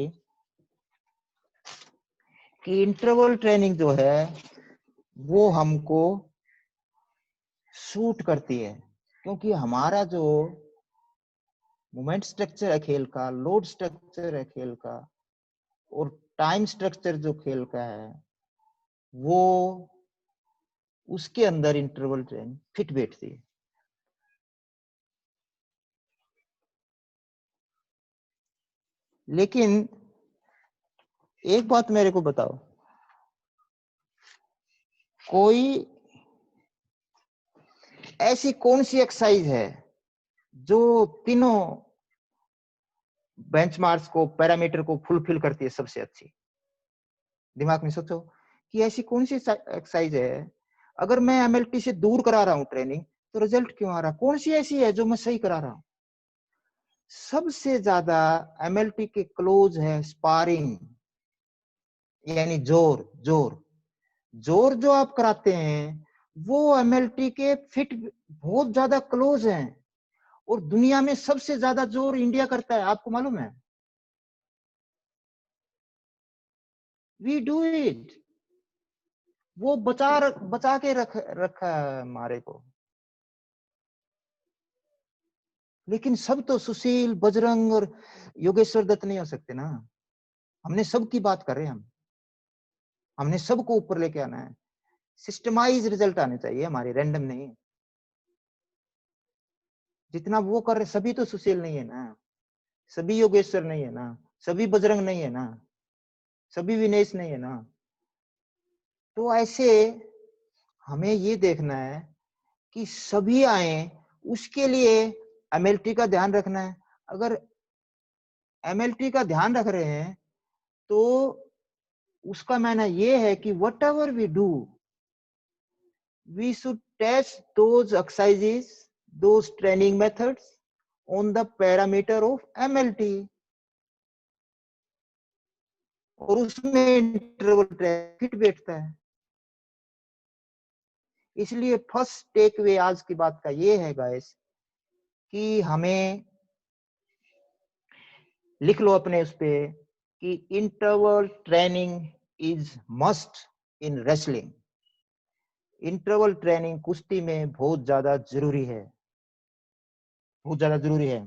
कि इंटरवल ट्रेनिंग जो है वो हमको सूट करती है, क्योंकि हमारा जो मूवमेंट स्ट्रक्चर है खेल का, लोड स्ट्रक्चर है खेल का, और टाइम स्ट्रक्चर जो खेल का है, वो उसके अंदर इंटरवल ट्रेनिंग फिट बैठती है। लेकिन एक बात मेरे को बताओ, कोई ऐसी कौन सी एक्सरसाइज है जो तीनों बेंचमार्क्स को, पैरामीटर को फुलफिल करती है सबसे अच्छी? दिमाग में सोचो कि ऐसी कौन सी एक्सरसाइज है, अगर मैं एमएलटी से दूर करा रहा हूं ट्रेनिंग तो रिजल्ट क्यों आ रहा? कौन सी ऐसी है जो मैं सही करा रहा हूं? सबसे ज्यादा एमएलटी के क्लोज है स्पारिंग, यानी जोर जोर जोर जो आप कराते हैं वो एमएलटी के फिट बहुत ज्यादा क्लोज हैं, और दुनिया में सबसे ज्यादा जोर इंडिया करता है, आपको मालूम है? We do it. वो बचा के रखा है हमारे को। लेकिन सब तो सुशील, बजरंग और योगेश्वर दत्त नहीं हो सकते ना। हमने सबकी बात कर रहे हैं, हमने सबको ऊपर लेके आना है। सिस्टमाइज रिजल्ट आने चाहिए हमारे, रैंडम नहीं। जितना वो कर रहे सभी तो सुशील नहीं है ना, सभी योगेश्वर नहीं है ना, सभी बजरंग नहीं है ना, सभी विनेश नहीं है ना। तो ऐसे हमें ये देखना है कि सभी आए, उसके लिए एमएलटी का ध्यान रखना है। अगर एमएलटी का ध्यान रख रहे हैं तो उसका मायना ये है कि whatever we do, we should test those exercises, those training methods on the parameter of MLT, और उसमें इंटरवल ट्रेनिंग फिट बैठता है। इसलिए फर्स्ट टेक वे आज की बात का ये है गाइस, कि हमें लिख लो अपने उस पे कि interval training is must in wrestling. Interval training कुश्ती में बहुत ज्यादा जरूरी है, बहुत ज्यादा जरूरी है।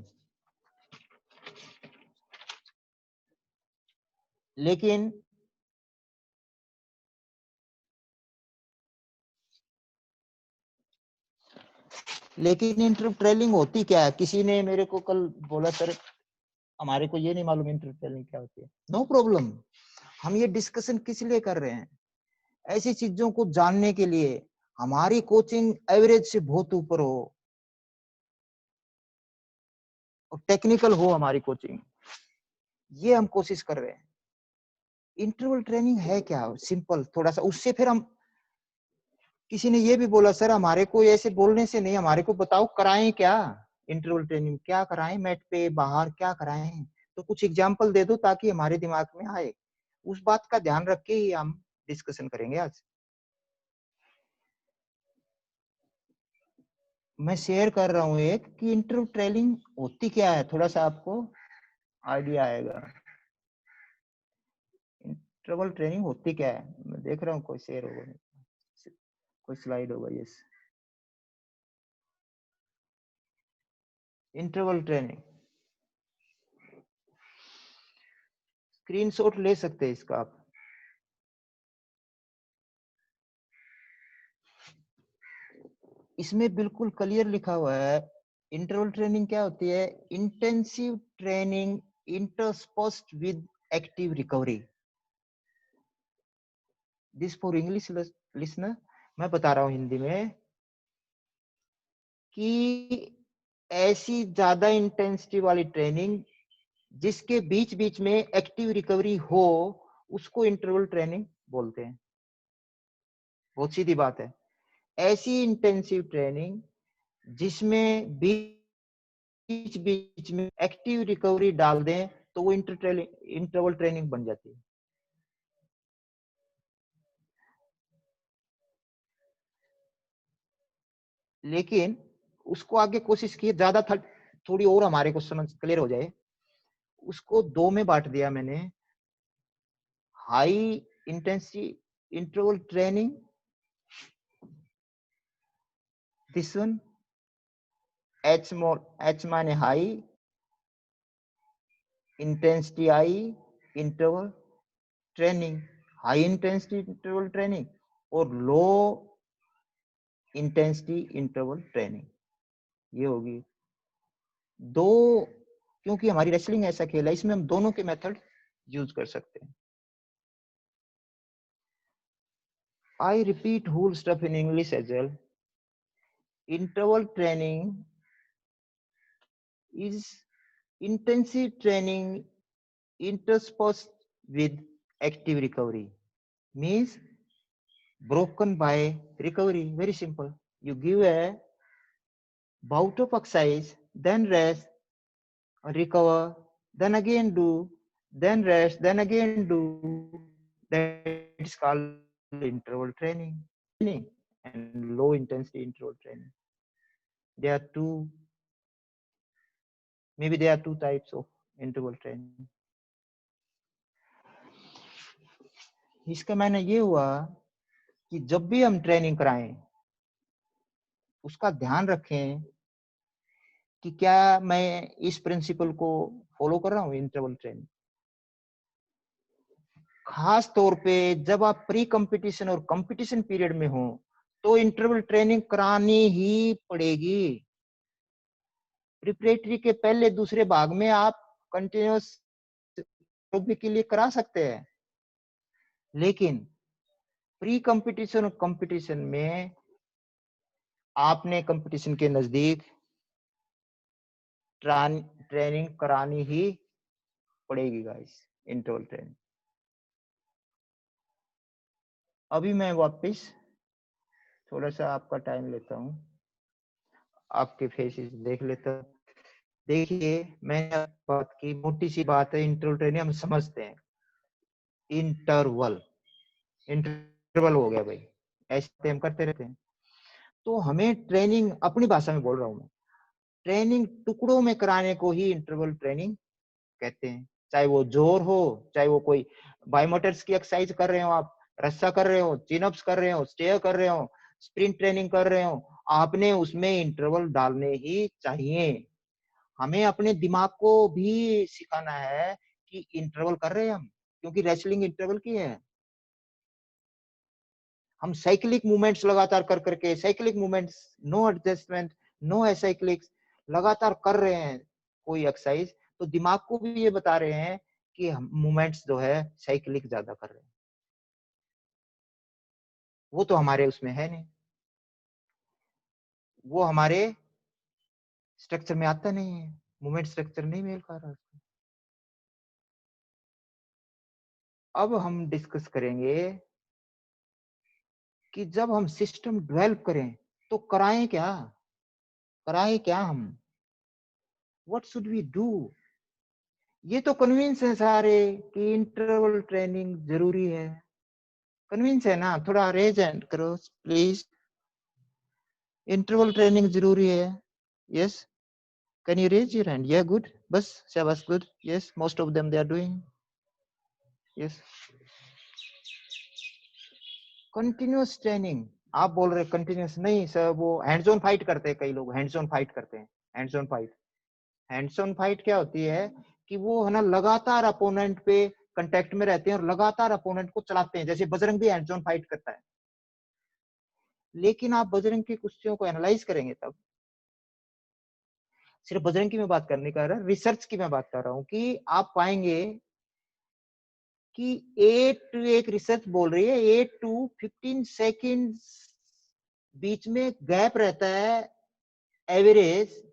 लेकिन इंटरवल ट्रेनिंग होती क्या है? किसी ने मेरे को कल बोला सर हमारे को ये नहीं मालूम इंटरवल ट्रेनिंग क्या होती है। नो प्रॉब्लम, हम ये डिस्कशन किस लिए कर रहे हैं? ऐसी चीजों को जानने के लिए। हमारी कोचिंग एवरेज से बहुत ऊपर हो और टेक्निकल हो हमारी कोचिंग, ये हम कोशिश कर रहे हैं। इंटरवल ट्रेनिंग है क्या? सिंपल थोड़ा सा, उससे फिर हम, किसी ने ये भी बोला सर हमारे को ऐसे बोलने से नहीं, हमारे को बताओ कराएं क्या? इंटरवल ट्रेनिंग क्या कराएं, मैट पे बाहर क्या कराएं? तो कुछ एग्जांपल दे दो ताकि हमारे दिमाग में आए। उस बात का ध्यान रख के ही हम डिस्कशन करेंगे आज। मैं शेयर कर रहा हूँ एक कि इंटरवल ट्रेनिंग होती क्या है, थोड़ा सा आपको आइडिया आएगा। इंटरवल ट्रेनिंग होती क्या है? मैं देख रहा हूँ कोई शेयर होगा, कोई स्लाइड होगा। यस, इंटरवल ट्रेनिंग स्क्रीनशॉट ले सकते हैं इसका आप। इसमें बिल्कुल क्लियर लिखा हुआ है इंटरवल ट्रेनिंग क्या होती है। Intensive training interspersed with active recovery. This for English listener, मैं बता रहा हूं हिंदी में कि ऐसी ज्यादा इंटेंसिटी वाली ट्रेनिंग जिसके बीच बीच में एक्टिव रिकवरी हो, उसको इंटरवल ट्रेनिंग बोलते हैं। बहुत सीधी बात है। ऐसी इंटेंसिव ट्रेनिंग जिसमें बीच बीच में एक्टिव रिकवरी डाल दें तो वो इंटरवल ट्रेनिंग बन जाती है। लेकिन उसको आगे कोशिश की ज्यादा थोड़ी और हमारे को समझ क्लियर हो जाए, उसको दो में बांट दिया मैंने। High intensity interval training. This one, H माने high, intensity high interval training, high intensity interval training और low intensity interval training. ये होगी दो, क्योंकि हमारी रेसलिंग ऐसा खेल है, इसमें हम दोनों के मेथड यूज कर सकते हैं. I repeat whole stuff in English as well. Interval training is intensive training interspersed with active recovery. Means broken by recovery. Very simple. You give a bout of exercise, then rest, recover, then again do, then rest, then again do. That is called interval training and low intensity interval training. There are two, maybe there are two types of interval training. इसका मायने ये हुआ कि जब भी हम training कराएं उसका ध्यान रखें कि क्या मैं इस प्रिंसिपल को फॉलो कर रहा हूं. इंटरवल ट्रेनिंग खास तौर पे जब आप प्री कंपटीशन और कंपटीशन पीरियड में हो तो इंटरवल ट्रेनिंग करानी ही पड़ेगी. प्रिपरेटरी के पहले दूसरे भाग में आप कंटिन्यूअस के लिए करा सकते हैं, लेकिन प्री कंपटीशन और कंपटीशन में आपने कंपटीशन के नजदीक ट्रेनिंग करानी ही पड़ेगी गाइस. Interval training. अभी मैं वापस थोड़ा सा आपका टाइम लेता हूं, आपके फेसेस देख लेता हूं. देखिए मैंने बात की, मोटी सी बात है. इंटरवल ट्रेनिंग हम समझते हैं. इंटरवल हो गया भाई, ऐसे हम करते रहते हैं. तो हमें ट्रेनिंग, अपनी भाषा में बोल रहा हूं मैं, ट्रेनिंग टुकड़ों में कराने को ही इंटरवल ट्रेनिंग कहते हैं. चाहे वो जोर हो, चाहे वो कोई बायोमोटर्स की एक्सरसाइज कर रहे हो, आप रस्सा कर रहे हो, चिनअप्स कर रहे हो, स्टेयर कर रहे हो, स्प्रिंट ट्रेनिंग कर रहे हो, आपने उसमें इंटरवल डालने ही चाहिए. हमें अपने दिमाग को भी सिखाना है कि इंटरवल कर रहे हैं हम, क्योंकि रेसलिंग इंटरवल की है. हम साइक्लिक मूवमेंट्स लगातार कर करके, cyclic movements, no adjustment, no acyclics लगातार कर रहे हैं कोई एक्सरसाइज, तो दिमाग को भी ये बता रहे हैं कि हम मूवमेंट्स जो है साइक्लिक ज्यादा कर रहे हैं. वो तो हमारे उसमें है नहीं, वो हमारे स्ट्रक्चर में आता नहीं है, मूवमेंट स्ट्रक्चर नहीं मेल खा रहा. अब हम डिस्कस करेंगे कि जब हम सिस्टम डेवलप करें तो कराएं क्या हम, व्हाट शुड वी डू. ये तो कन्विंस है सारे कि इंटरवल ट्रेनिंग जरूरी है. कन्विंस है ना? थोड़ा रेज हैंड करो प्लीज. इंटरवल ट्रेनिंग जरूरी है. Yes, can you raise your hand? Yeah good, बस शाबाश, good. Yes, most of them they are doing. Yes. Continuous training आप बोल रहे कंटिन्यूअस नहीं सर, वो हैंड्स ऑन फाइट करते हैं. कई लोग हैंड्स ऑन फाइट करते हैं. Hands on fight, hands on fight क्या होती है कि वो है ना लगातार अपोनेंट पे कांटेक्ट में रहते हैं और लगातार अपोनेंट को चलाते हैं. जैसे बजरंग भी हैंड्स ऑन फाइट करता है. लेकिन आप बजरंग की कुश्तियों को एनालाइज करेंगे तब, सिर्फ बजरंग की मैं बात करने का रहा, रिसर्च की मैं बात कर रहा हूं, कि आप पाएंगे कि 8 एक रिसर्च बोल रही है 8 to 15 सेकेंड बीच में गैप रहता है एवरेज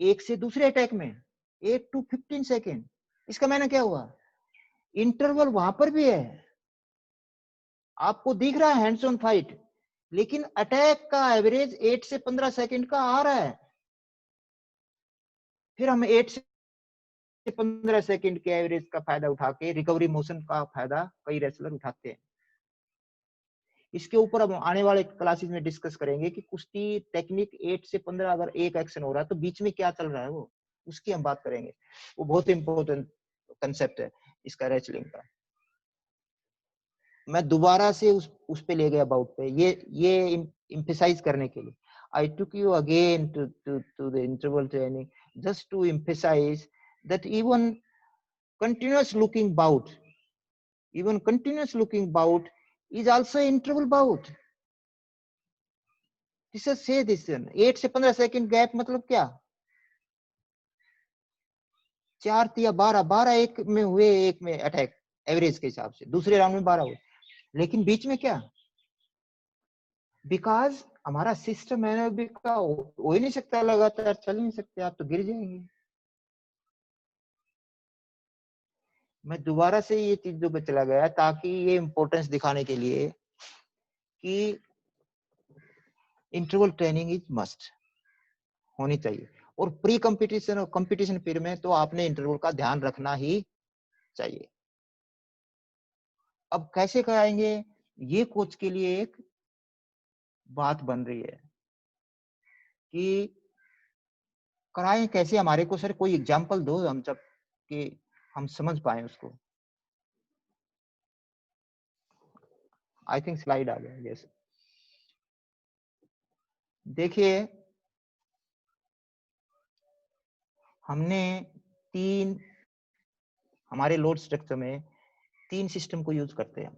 एक से दूसरे अटैक में. 8 to 15 सेकेंड. इसका मायने क्या हुआ? इंटरवल वहां पर भी है. आपको दिख रहा है हैंड्स ऑन फाइट, लेकिन अटैक का एवरेज 8 से 15 सेकेंड का आ रहा है. फिर हम 8 से 15 सेकेंड के एवरेज का फायदा उठा के रिकवरी मोशन का फायदा कई रेसलर उठाते हैं. इसके ऊपर अब आने वाले क्लासेस में डिस्कस करेंगे कि कुश्ती टेक्निक 8 से 15 अगर एक एक्शन हो रहा है तो बीच में क्या चल रहा है, वो उसकी हम बात करेंगे. वो बहुत इंपॉर्टेंट कंसेप्ट है इसका रेसलिंग का. मैं दोबारा से उस पे ले गया अबाउट पे, ये एम्फसाइज करने के लिए I took you again to the interval training just to emphasize that even continuous looking bout is also interval bout. This is say this 8 से 15 सेकंड गैप मतलब क्या, 4 या 12 एक में हुए, एक में अटैक एवरेज के हिसाब से, दूसरे राउंड में 12 हुए, लेकिन बीच में क्या, बिकॉज हमारा सिस्टम एनारोबिक का हो ही नहीं सकता, लगातार चल नहीं सकते, आप तो गिर जाएंगे। मैं दोबारा से ये चीजों पे चला गया ताकि ये इंपॉर्टेंस दिखाने के लिए कि इंटरवल ट्रेनिंग इज मस्ट होनी चाहिए, और प्री कंपटीशन और कंपटीशन पीरियड में तो आपने इंटरवल का ध्यान रखना ही चाहिए। अब कैसे कराएंगे, ये कोच के लिए एक बात बन रही है कि कराएं कैसे, हमारे को सर कोई एग्जांपल दो हम सब कि हम समझ पाए उसको। आई थिंक स्लाइड आ गया, यस। देखिए हमने हमारे लोड स्ट्रक्चर में 3 सिस्टम को यूज करते हैं।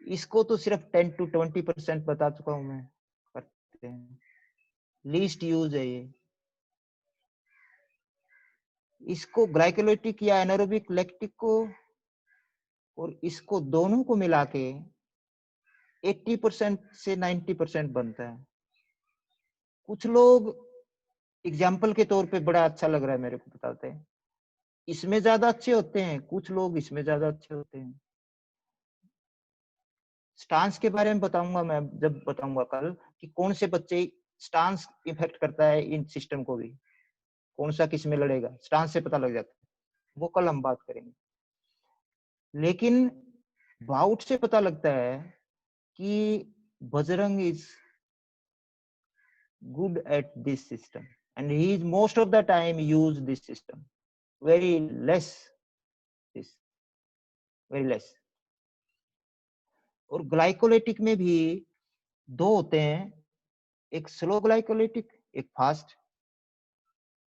इसको तो सिर्फ 10 to 20% बता चुका हूं मैं, करते हैं, लीस्ट यूज है ये। इसको ग्लाइकोलाइटिक या एनारोबिक लैक्टिक को और इसको दोनों को मिला के 80% से 90% बनता है। कुछ लोग एग्जाम्पल के तौर पे बड़ा अच्छा लग रहा है मेरे को बताते हैं, इसमें ज्यादा अच्छे होते हैं, कुछ लोग इसमें ज्यादा अच्छे होते हैं। स्टांस के बारे में बताऊंगा मैं जब बताऊंगा कल कि कौन से बच्चे स्टांस इफेक्ट करता है इन सिस्टम को भी, कौन सा किस में लड़ेगा, स्टांस से पता लग जाता है, वो कल हम बात करेंगे। लेकिन बाउट से पता लगता है कि Bajrang is good at this system and he is most of the time use this system, very less very less। और ग्लाइकोलाइटिक में भी 2 होते हैं, एक स्लो ग्लाइकोलाइटिक, एक फास्ट।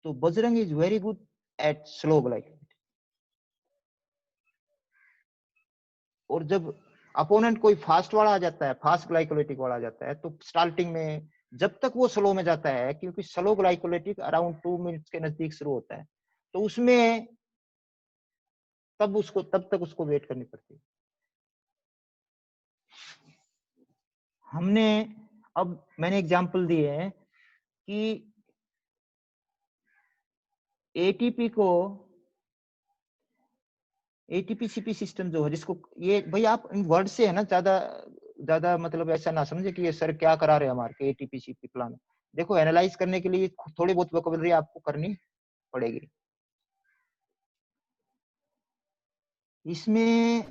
तो Bajrang is very good at slow glycolytic. और जब अपोनेंट कोई फास्ट वाला आ जाता है, फास्ट ग्लाइकोलाइटिक वाला आ जाता है, तो स्टार्टिंग में जब तक वो स्लो में जाता है, क्योंकि स्लो ग्लाइकोलाइटिक अराउंड 2 मिनट्स के नजदीक शुरू होता है, तो उसमें तब तक उसको वेट करनी पड़ती है। मैंने एग्जांपल दिए हैं कि एटीपी सीपी सिस्टम जो है, जिसको ये भाई आप इन वर्ड से है ना ज्यादा मतलब ऐसा ना समझे कि ये सर क्या करा रहे हैं हमारे के एटीपी सीपी प्लान। देखो एनालाइज करने के लिए थोड़ी बहुत वोकैबुलरी आपको करनी पड़ेगी। इसमें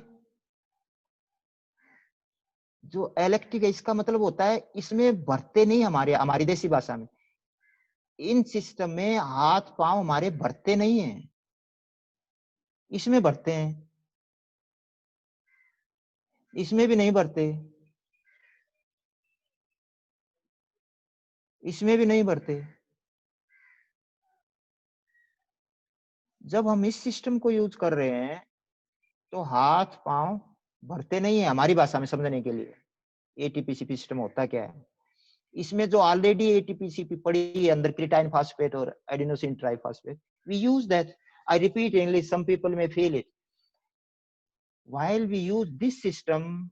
जो इलेक्ट्रिक है, इसका मतलब होता है इसमें भरते नहीं, हमारी देसी भाषा में इन सिस्टम में हाथ पांव हमारे भरते नहीं है, इसमें भरते हैं, इसमें भी नहीं भरते, इसमें भी नहीं भरते। जब हम इस सिस्टम को यूज कर रहे हैं तो हाथ पांव भरते नहीं है, हमारी भाषा में समझने के लिए एटीपीसीपी सिस्टम होता क्या है। इसमें जो ऑलरेडी एटीपीसीपी पड़ी है अंदर, क्रिटाइन फास्फेट और adenosine triphosphate, we use that. I repeat English, some people may feel it. While we use this system,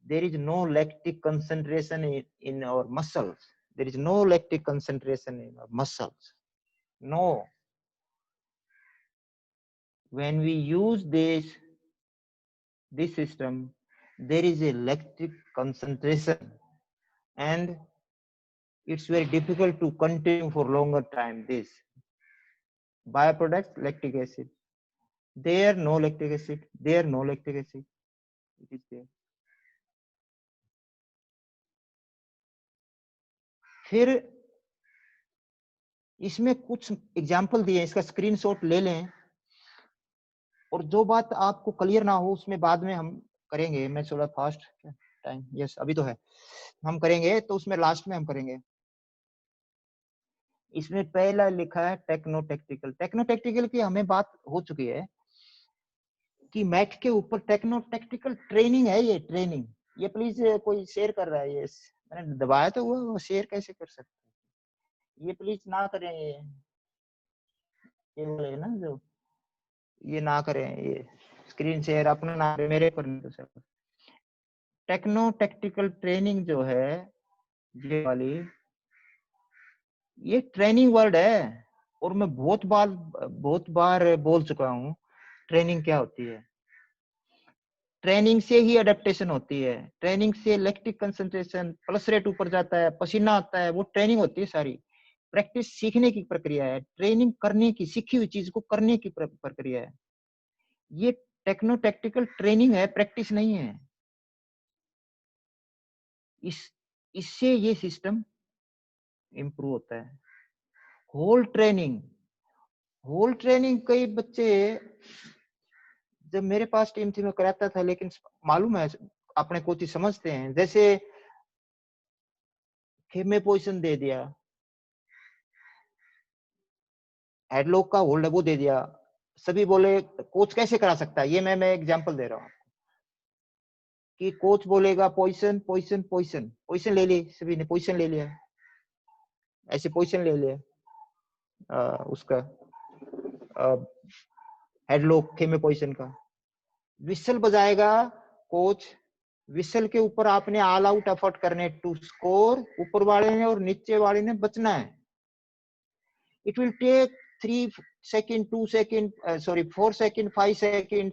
there is no lactic concentration in our muscles. There is no lactic concentration in our muscles. No. When we use this system, there is a lactic concentration, and it's very difficult to continue for longer time. This byproduct lactic acid. There no lactic acid. There no lactic acid. It is there. फिर इसमें कुछ example दिए, इसका screenshot ले लें और जो बात आपको क्लियर ना हो उसमें बाद में हम करेंगे, मैं थोड़ा फास्ट टाइम, यस अभी तो है, हम करेंगे तो उसमें लास्ट में हम करेंगे। इसमें पहला लिखा है टेक्नो टेक्टिकल। टेक्नो टेक्टिकल की हमें बात हो चुकी है कि मैट के ऊपर टेक्नो टेक्टिकल ट्रेनिंग है, ये ट्रेनिंग। ये प्लीज कोई शेयर कर रहा है, ये मैंने दबाया तो हुआ, वो शेयर कैसे कर सकते हैं? ये प्लीज ना करें, ये वाले ना जो ये ना करें, ये स्क्रीन शेयर अपना ना मेरे पर नहीं कर सकते। टेक्नो टेक्टिकल ट्रेनिंग जो है ये वाली, ये ट्रेनिंग वर्ड है और मैं बहुत बार बोल चुका हूँ ट्रेनिंग क्या होती है। ट्रेनिंग से ही अडेप्टेशन होती है, ट्रेनिंग से लैक्टिक कंसंट्रेशन पल्स रेट ऊपर जाता है, पसीना आता है, वो ट्रेनिंग होती है सारी। प्रैक्टिस सीखने की प्रक्रिया है, ट्रेनिंग करने की, सीखी हुई चीज को करने की प्रक्रिया है। ये टेक्नो टेक्टिकल ट्रेनिंग है, प्रैक्टिस नहीं है। इससे ये सिस्टम इंप्रूव होता है। होल ट्रेनिंग कई बच्चे, जब मेरे पास टीम थी मैं कराता था, लेकिन मालूम है अपने कोच समझते हैं, जैसे खेमे पोजीशन दे दिया, हेडलॉक का होल्ड वो दे दिया, सभी बोले कोच कैसे करा सकता है? ये मैं एग्जांपल दे रहा हूँ कि कोच बोलेगा पोजीशन पोजीशन पोजीशन, पोजीशन ले ली, सभी ने पोजीशन ले लिया, ऐसे पोजीशन ले लिया उसका हेडलॉक खेमे पोजीशन का। विसल बजाएगा कोच, विसल के ऊपर आपने ऑल आउट एफर्ट करने टू स्कोर, ऊपर वाले ने और नीचे वाले ने बचना है। It will take 3 second 2 second 4 second 5 second,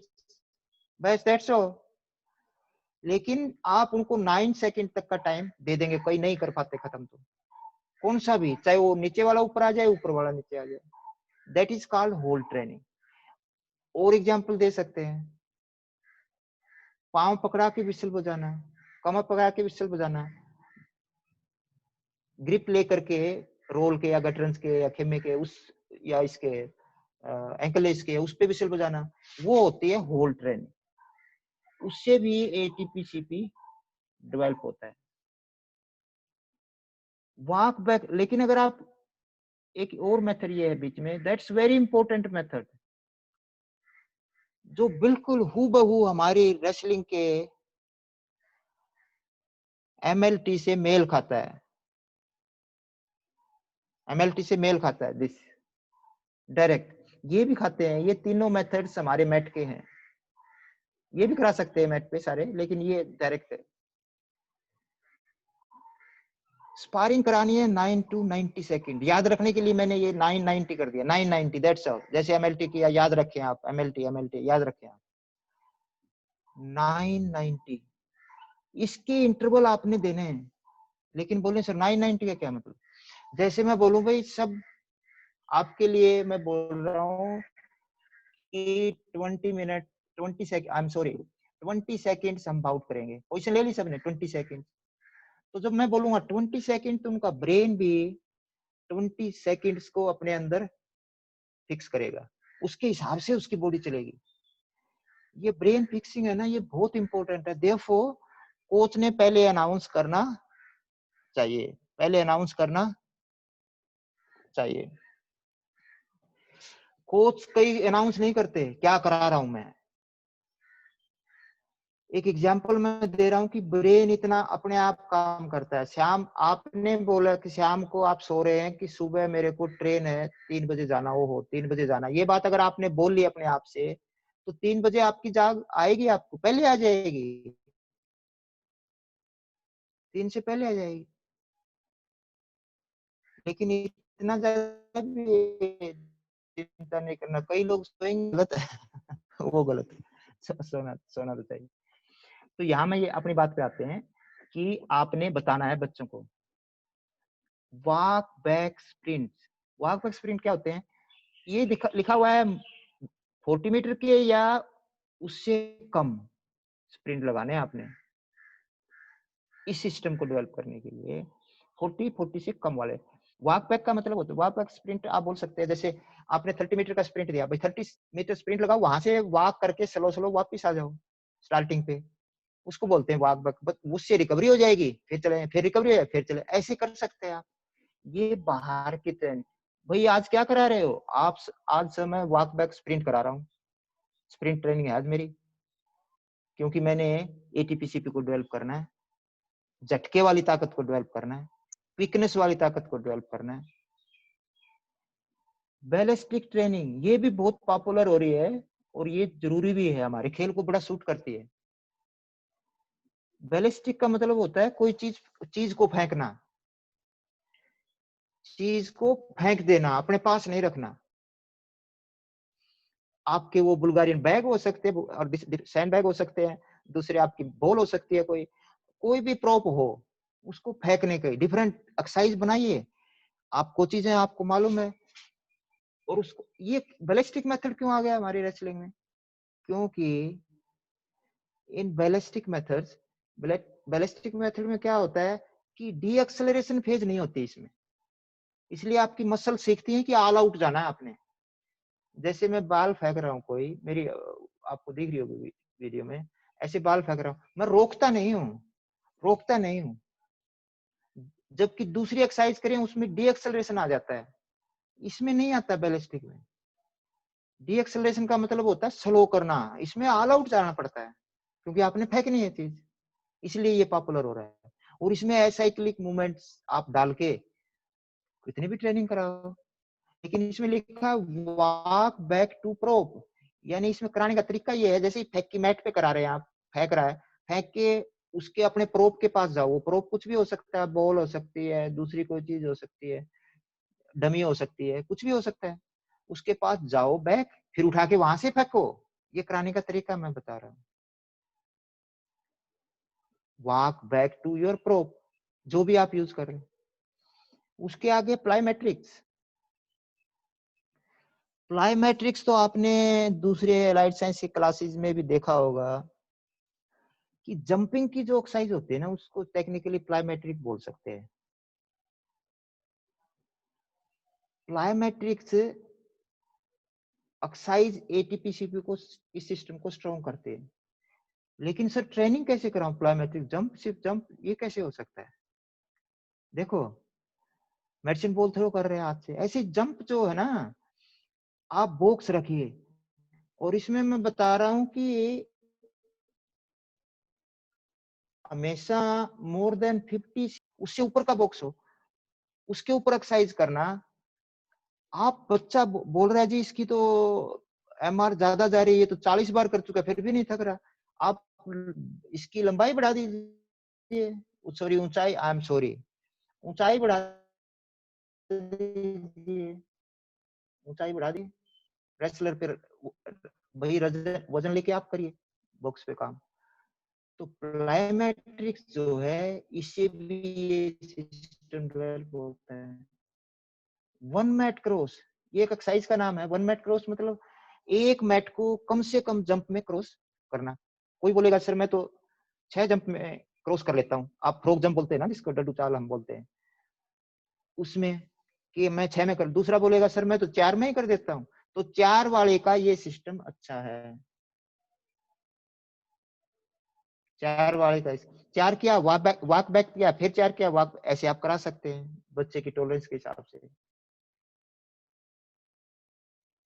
बस दैट्स ऑल। लेकिन आप उनको 9 सेकंड तक का टाइम दे देंगे, कोई नहीं कर पाते खत्म तो, कौन सा भी, चाहे वो नीचे वाला ऊपर आ जाए, ऊपर वाला नीचे आ जाए। That is called hold training. और एग्जांपल दे सकते हैं, पांव पकड़ा के विसल बजाना, कमर पकड़ा के विसल बजाना, ग्रिप लेकर के रोल के या गटरन्स के या खेमे के उस या इसके एंकलेज के उस पे विसल बजाना, वो होती है होल्ड ट्रेनिंग। उससे भी एटीपीसीपी डेवलप होता है। वॉक बैक, लेकिन अगर आप एक और मेथड ये है बीच में, दैट्स वेरी इंपॉर्टेंट मेथड, जो बिल्कुल हूबहू हमारी रेसलिंग के एमएलटी से मेल खाता है, एमएलटी से मेल खाता है दिस डायरेक्ट। ये भी खाते हैं, ये तीनों मेथड्स हमारे मैट के हैं, ये भी करा सकते हैं मैट पे सारे, लेकिन ये डायरेक्ट है। स्पारिंग करानी है 9 to 90 सेकंड, याद रखने के लिए मैंने ये 990 कर दिया, 990 दैट्स ऑल। जैसे एमएलटी किया, याद रखें आप, एमएलटी याद रखें आप, 990 इसके इंटरवल आपने देने हैं। लेकिन बोले सर 990 का क्या मतलब? जैसे मैं बोलूं भाई, सब आपके लिए मैं बोल रहा हूँ कि 20 minute 20 second, I am sorry 20 seconds हम बाउट करेंगे, पोजीशन ले ली सबने 20 सेकंड। तो जब मैं बोलूंगा 20 सेकंड, तो उनका ब्रेन भी 20 सेकंड्स को अपने अंदर फिक्स करेगा, उसके हिसाब से उसकी बॉडी चलेगी। ये ब्रेन फिक्सिंग है ना, ये बहुत इंपॉर्टेंट है। देयरफॉर कोच ने पहले अनाउंस करना चाहिए, पहले अनाउंस करना चाहिए। कोच कई अनाउंस नहीं करते क्या करा रहा हूं मैं। एक एग्जांपल मैं दे रहा हूं कि ब्रेन इतना अपने आप काम करता है। शाम आपने बोला कि शाम को आप सो रहे हैं कि सुबह मेरे को ट्रेन है 3 बजे जाना, वो हो 3 बजे जाना, ये बात अगर आपने बोल ली अपने आप से, तो 3 बजे आपकी जाग आएगी, आपको पहले आ जाएगी, 3 से पहले आ जाएगी। लेकिन इतना ज्यादा भी चिंता नहीं करना, कई लोग सोएंगे, गलत है वो गलत है, सोना तो चाहिए। तो यहाँ मैं ये अपनी बात पे आते हैं कि आपने बताना है बच्चों को walk back sprint. Walk back sprint क्या होते हैं? ये लिखा हुआ है 40 मीटर के या उससे कम स्प्रिंट लगाने हैं आपने। इस सिस्टम को डेवलप करने के लिए 40 से कम वाले, वॉक बैक का मतलब होता है, वॉक बैक स्प्रिंट आप बोल सकते हैं, जैसे आपने 30 मीटर का स्प्रिंट दिया भाई, 30 मीटर स्प्रिंट लगाओ, वहां से वॉक करके स्लो स्लो वापस आ जाओ स्टार्टिंग पे, उसको बोलते हैं वॉक बैक। उससे रिकवरी हो जाएगी, फिर चले, फिर रिकवरी हो जाए, फिर चले, ऐसे कर सकते हैं आप। ये बाहर की ट्रेनिंग। भाई आज क्या करा रहे हो आप? आज से मैं वॉक बैक स्प्रिंट करा रहा हूँ, स्प्रिंट ट्रेनिंग है आज मेरी, क्योंकि मैंने एटीपीसीपी को डेवलप करना है, झटके वाली ताकत को डेवलप करना है, क्विकनेस वाली ताकत को डेवलप करना है। बैलिस्टिक ट्रेनिंग ये भी बहुत पॉपुलर हो रही है और ये जरूरी भी है, हमारे खेल को बड़ा सूट करती है। बैलिस्टिक का मतलब होता है कोई चीज को फेंकना, चीज को फेंक देना, अपने पास नहीं रखना। आपके वो बुल्गारियन बैग हो सकते हैं और सैंड बैग हो सकते हैं, दूसरे आपकी बॉल हो सकती है, कोई भी प्रॉप हो, उसको फेंकने के डिफरेंट एक्सरसाइज बनाइए, आपको चीजें आपको मालूम है। और उसको ये बैलिस्टिक मेथड क्यों आ गया हमारी रेसलिंग में? क्योंकि इन बैलिस्टिक मेथड्स, बैलिस्टिक मेथड में क्या होता है कि डी एक्सेलरेशन फेज नहीं होती इसमें, इसलिए आपकी मसल सीखती है कि ऑल आउट जाना है आपने। जैसे मैं बाल फेंक रहा हूँ, कोई मेरी आपको दिख रही होगी वीडियो में, ऐसे बाल फेंक रहा हूँ, मैं रोकता नहीं हूँ, जबकि दूसरी एक्सरसाइज करें उसमें डी एक्सेलरेशन आ जाता है, इसमें नहीं आता बैलिस्टिक में। डी एक्सेलरेशन का मतलब होता है स्लो करना, इसमें ऑल आउट जाना पड़ता है क्योंकि आपने फेंकनी है चीज, इसलिए ये पॉपुलर हो रहा है। और इसमें एसाइक्लिक मूवमेंट्स आप डाल के कितनी भी ट्रेनिंग कराओ, लेकिन इसमें लिखा वॉक बैक टू प्रोप, यानी इसमें कराने का तरीका ये है, जैसे फेंक की मैट पे करा रहे हैं आप, फेंक रहा है, फेंक के उसके अपने प्रोप के पास जाओ, वो प्रोप कुछ भी हो सकता है, बॉल हो सकती है, दूसरी कोई चीज हो सकती है, डमी हो सकती है, कुछ भी हो सकता है, उसके पास जाओ बैक, फिर उठा के वहां से फेंको। ये कराने का तरीका मैं बता रहा हूँ। Walk back to your prop, जो भी आप यूज कर रहे हैं। उसके आगे प्लाईमेट्रिक्स। प्लाईमेट्रिक्स तो आपने दूसरे एलाइड साइंस की क्लासेस में भी देखा होगा कि जंपिंग की जो एक्सरसाइज होती है ना, उसको टेक्निकली प्लाईमेट्रिक बोल सकते हैं। प्लाईमेट्रिक्स एक्सरसाइज एटीपीसीपी को, इस सिस्टम को स्ट्रॉन्ग करते हैं। लेकिन सर ट्रेनिंग कैसे कराऊं प्लाईमेट्रिक जंप, सिर्फ जंप, ये कैसे हो सकता है? देखो मेडिसिन बॉल थ्रो कर रहे हैं हाथ से, ऐसे जंप जो है ना, आप बॉक्स रखिए, और इसमें मैं बता रहा हूं कि हमेशा मोर देन 50, उससे ऊपर का बॉक्स हो, उसके ऊपर एक्सरसाइज करना। आप बच्चा बोल रहा है जी इसकी तो एमआर ज्यादा जा रही है, तो 40 बार कर चुका फिर भी नहीं थक रहा, आप इसकी लंबाई बढ़ा दीजिए, सॉरी ऊंचाई, आई एम सॉरी, ऊंचाई बढ़ा दीजिए, ऊंचाई बढ़ा दी, रेसलर पे वही वजन लेके आप करिए बॉक्स पे काम। तो प्लाईमेट्रिक्स जो है, इससे भी ये सिस्टम डेवलप होता है। वन मैट क्रॉस, ये एक एक्सरसाइज का नाम है। वन मैट क्रॉस मतलब एक मैट को कम से कम जंप में क्रॉस करना। कोई बोलेगा सर मैं तो 6 जंप में क्रॉस कर लेता हूँ, आप फ्रॉग जंप बोलते हैं ना जिसको, डडू चाल हम बोलते हैं, उसमें कि मैं 6 में कर, दूसरा बोलेगा सर मैं तो 4 में ही कर देता हूँ। तो 4 वाले का ये सिस्टम अच्छा है, 4 वाले का 4 किया वॉक बैक किया, फिर 4 किया वॉक, ऐसे आप करा सकते हैं बच्चे की टॉलरेंस के हिसाब से।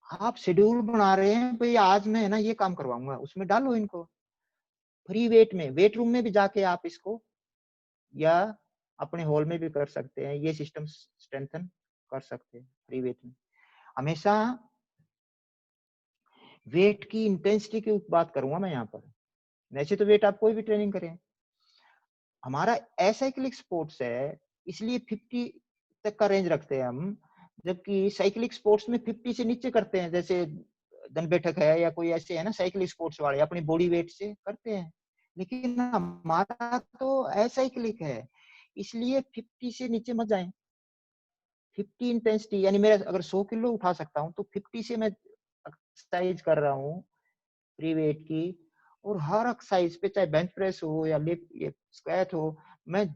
आप शेड्यूल बना रहे हैं भाई, आज मैं है ना ये काम करवाऊंगा, उसमें डालो इनको। फ्री वेट में, वेट रूम में भी जाके आप इसको, या अपने हॉल में भी कर सकते हैं, ये सिस्टम स्ट्रेंथन कर सकते हैं फ्री वेट में। हमेशा वेट की इंटेंसिटी की बात करूंगा मैं यहाँ पर, वैसे तो वेट आप कोई भी ट्रेनिंग करें, हमारा एसाइक्लिक स्पोर्ट्स है इसलिए 50 तक का रेंज रखते हैं हम, जबकि साइक्लिक स्पोर्ट्स में 50 से नीचे करते हैं, जैसे दन बैठक है या कोई ऐसे है ना साइक्लिक स्पोर्ट्स वाले अपनी बॉडी वेट से करते हैं। लेकिन हमारा तो एसाइक्लिक है, इसलिए 50 से नीचे मत जाएं। 50 इंटेंसिटी, यानी मेरा अगर 100 किलो उठा सकता हूँ तो 50 से मैं एक्सरसाइज कर रहा हूँ फ्री वेट की, और हर एक्सरसाइज पे चाहे बेंच प्रेस हो या लिफ्ट या स्क्वाट हो, मैं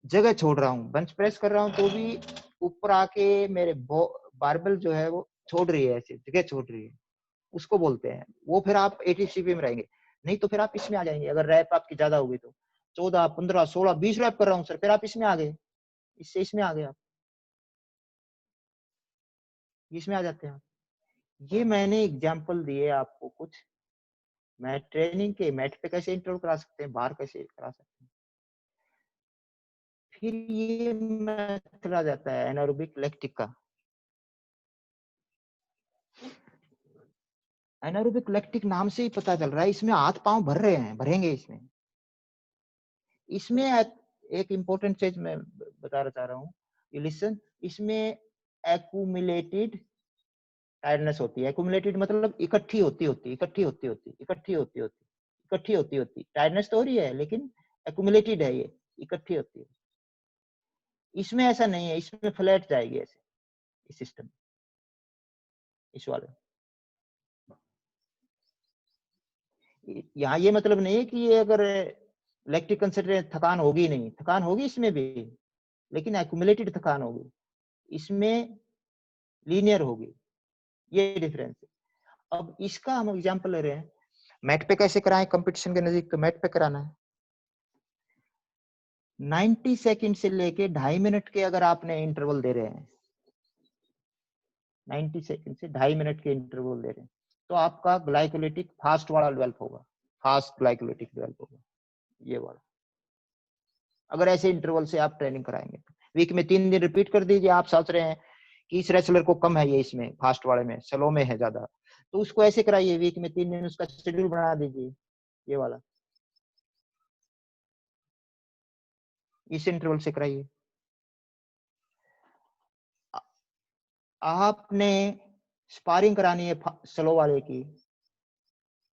जगह छोड़ रहा हूँ। बेंच प्रेस कर रहा हूँ तो भी ऊपर आके मेरे बारबेल जो है वो छोड़ रही है, ऐसे जगह छोड़ रही है, उसको बोलते हैं। वो फिर आप 80 सीपीएम में रहेंगे। नहीं तो फिर आप इसमें आ जाएंगे। अगर रैप आपकी ज्यादा होगी तो 14, 15, 16, 20 रैप कर रहा हूँ सर, फिर आप इसमें आ गए, इससे इसमें आ गए आप, इसमें आ जाते हैं आप। ये मैंने एग्जाम्पल दिए आपको कुछ। मैं ट्रेनिंग के मैट पे कैसे इंटरव्यू करा सकते हैं, बाहर कैसे करा सकते हैं। फिर ये मेथड आ जाता है एनारोबिक लैक्टिक का। एनारोबिक लैक्टिक नाम से ही पता चल रहा है इसमें हाथ पांव भर रहे हैं, भरेंगे इसमें। इसमें एक इंपॉर्टेंट चीज मैं बताना चाह रहा हूँ, यू लिसन। इसमें एक्यूमुलेटेड टायर्डनेस होती है। एक्यूमुलेटेड मतलब इकट्ठी होती टायर्डनेस तो हो रही है, लेकिन एक्यूमुलेटेड है, ये इकट्ठी होती है। इसमें ऐसा नहीं है, इसमें फ्लैट जाएगी ऐसे, इस सिस्टम, इस वाले। यहाँ ये मतलब नहीं है कि ये अगर लैक्टिक कंसंट्रेशन थकान होगी नहीं, थकान होगी इसमें भी, लेकिन एक्यूमुलेटेड थकान होगी, इसमें लीनियर होगी, ये डिफरेंस है। अब इसका हम एग्जांपल ले रहे हैं, मैट पे कैसे कराएं कंपटीशन के नजदीक, तो मैट पे कराना है 90 सेकंड से लेके 2.5 मिनट के अगर आपने इंटरवल दे रहे हैं, 90 सेकंड से 2.5 मिनट के इंटरवल दे रहे हैं, तो आपका ग्लाइकोलिटिक फास्ट वाला डेवलप होगा, फास्ट ग्लाइकोलिटिक डेवलप होगा, ये वाला। अगर ऐसे इंटरवल से आप ट्रेनिंग कराएंगे तो वीक में 3 दिन रिपीट कर दीजिए। आप सोच रहे हैं कि इस रेसलर को कम है ये, इसमें फास्ट वाले में, स्लो में है ज्यादा, तो उसको ऐसे कराइए, वीक में 3 दिन उसका शेड्यूल बना दीजिए, ये वाला, इस इंटरवल से कराइए। आपने स्पारिंग करानी है स्लो वाले की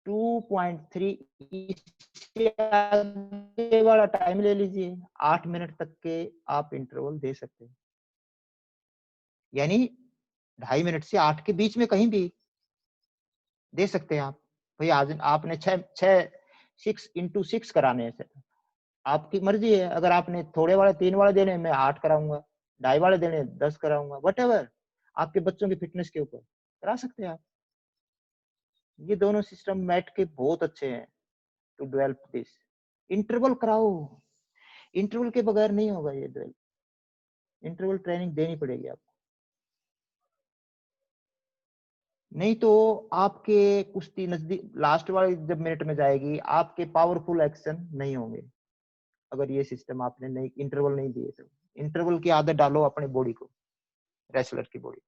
2.3, इससे आगे वाला टाइम ले लीजिए, 8 मिनट तक के आप इंटरवल दे सकते हैं, यानी 2.5 मिनट से 8 के बीच में कहीं भी दे सकते हैं आप। भाई आज आपने 6 into 6 कराने हैं सर, आपकी मर्जी है। अगर आपने थोड़े वाले 3 वाले देने, मैं 8 कराऊंगा, 2.5 वाले देने 10 कराऊंगा, व्हाटएवर, आपके बच्चों की फिटनेस के ऊपर करा सकते हैं आप। ये दोनों सिस्टम मैट के बहुत अच्छे हैं टू डेवलप दिस। इंटरवल कराओ, इंटरवल के बगैर नहीं होगा ये डेवलप, इंटरवल ट्रेनिंग देनी पड़ेगी आपको, नहीं तो आपके कुश्ती नजदीक लास्ट वाली जब मिनट में जाएगी, आपके पावरफुल एक्शन नहीं होंगे। अगर ये सिस्टम आपने नहीं इंटरवल नहीं दिए तो इंटरवल की आदत डालो अपनी बॉडी को, रेसलर की बॉडी।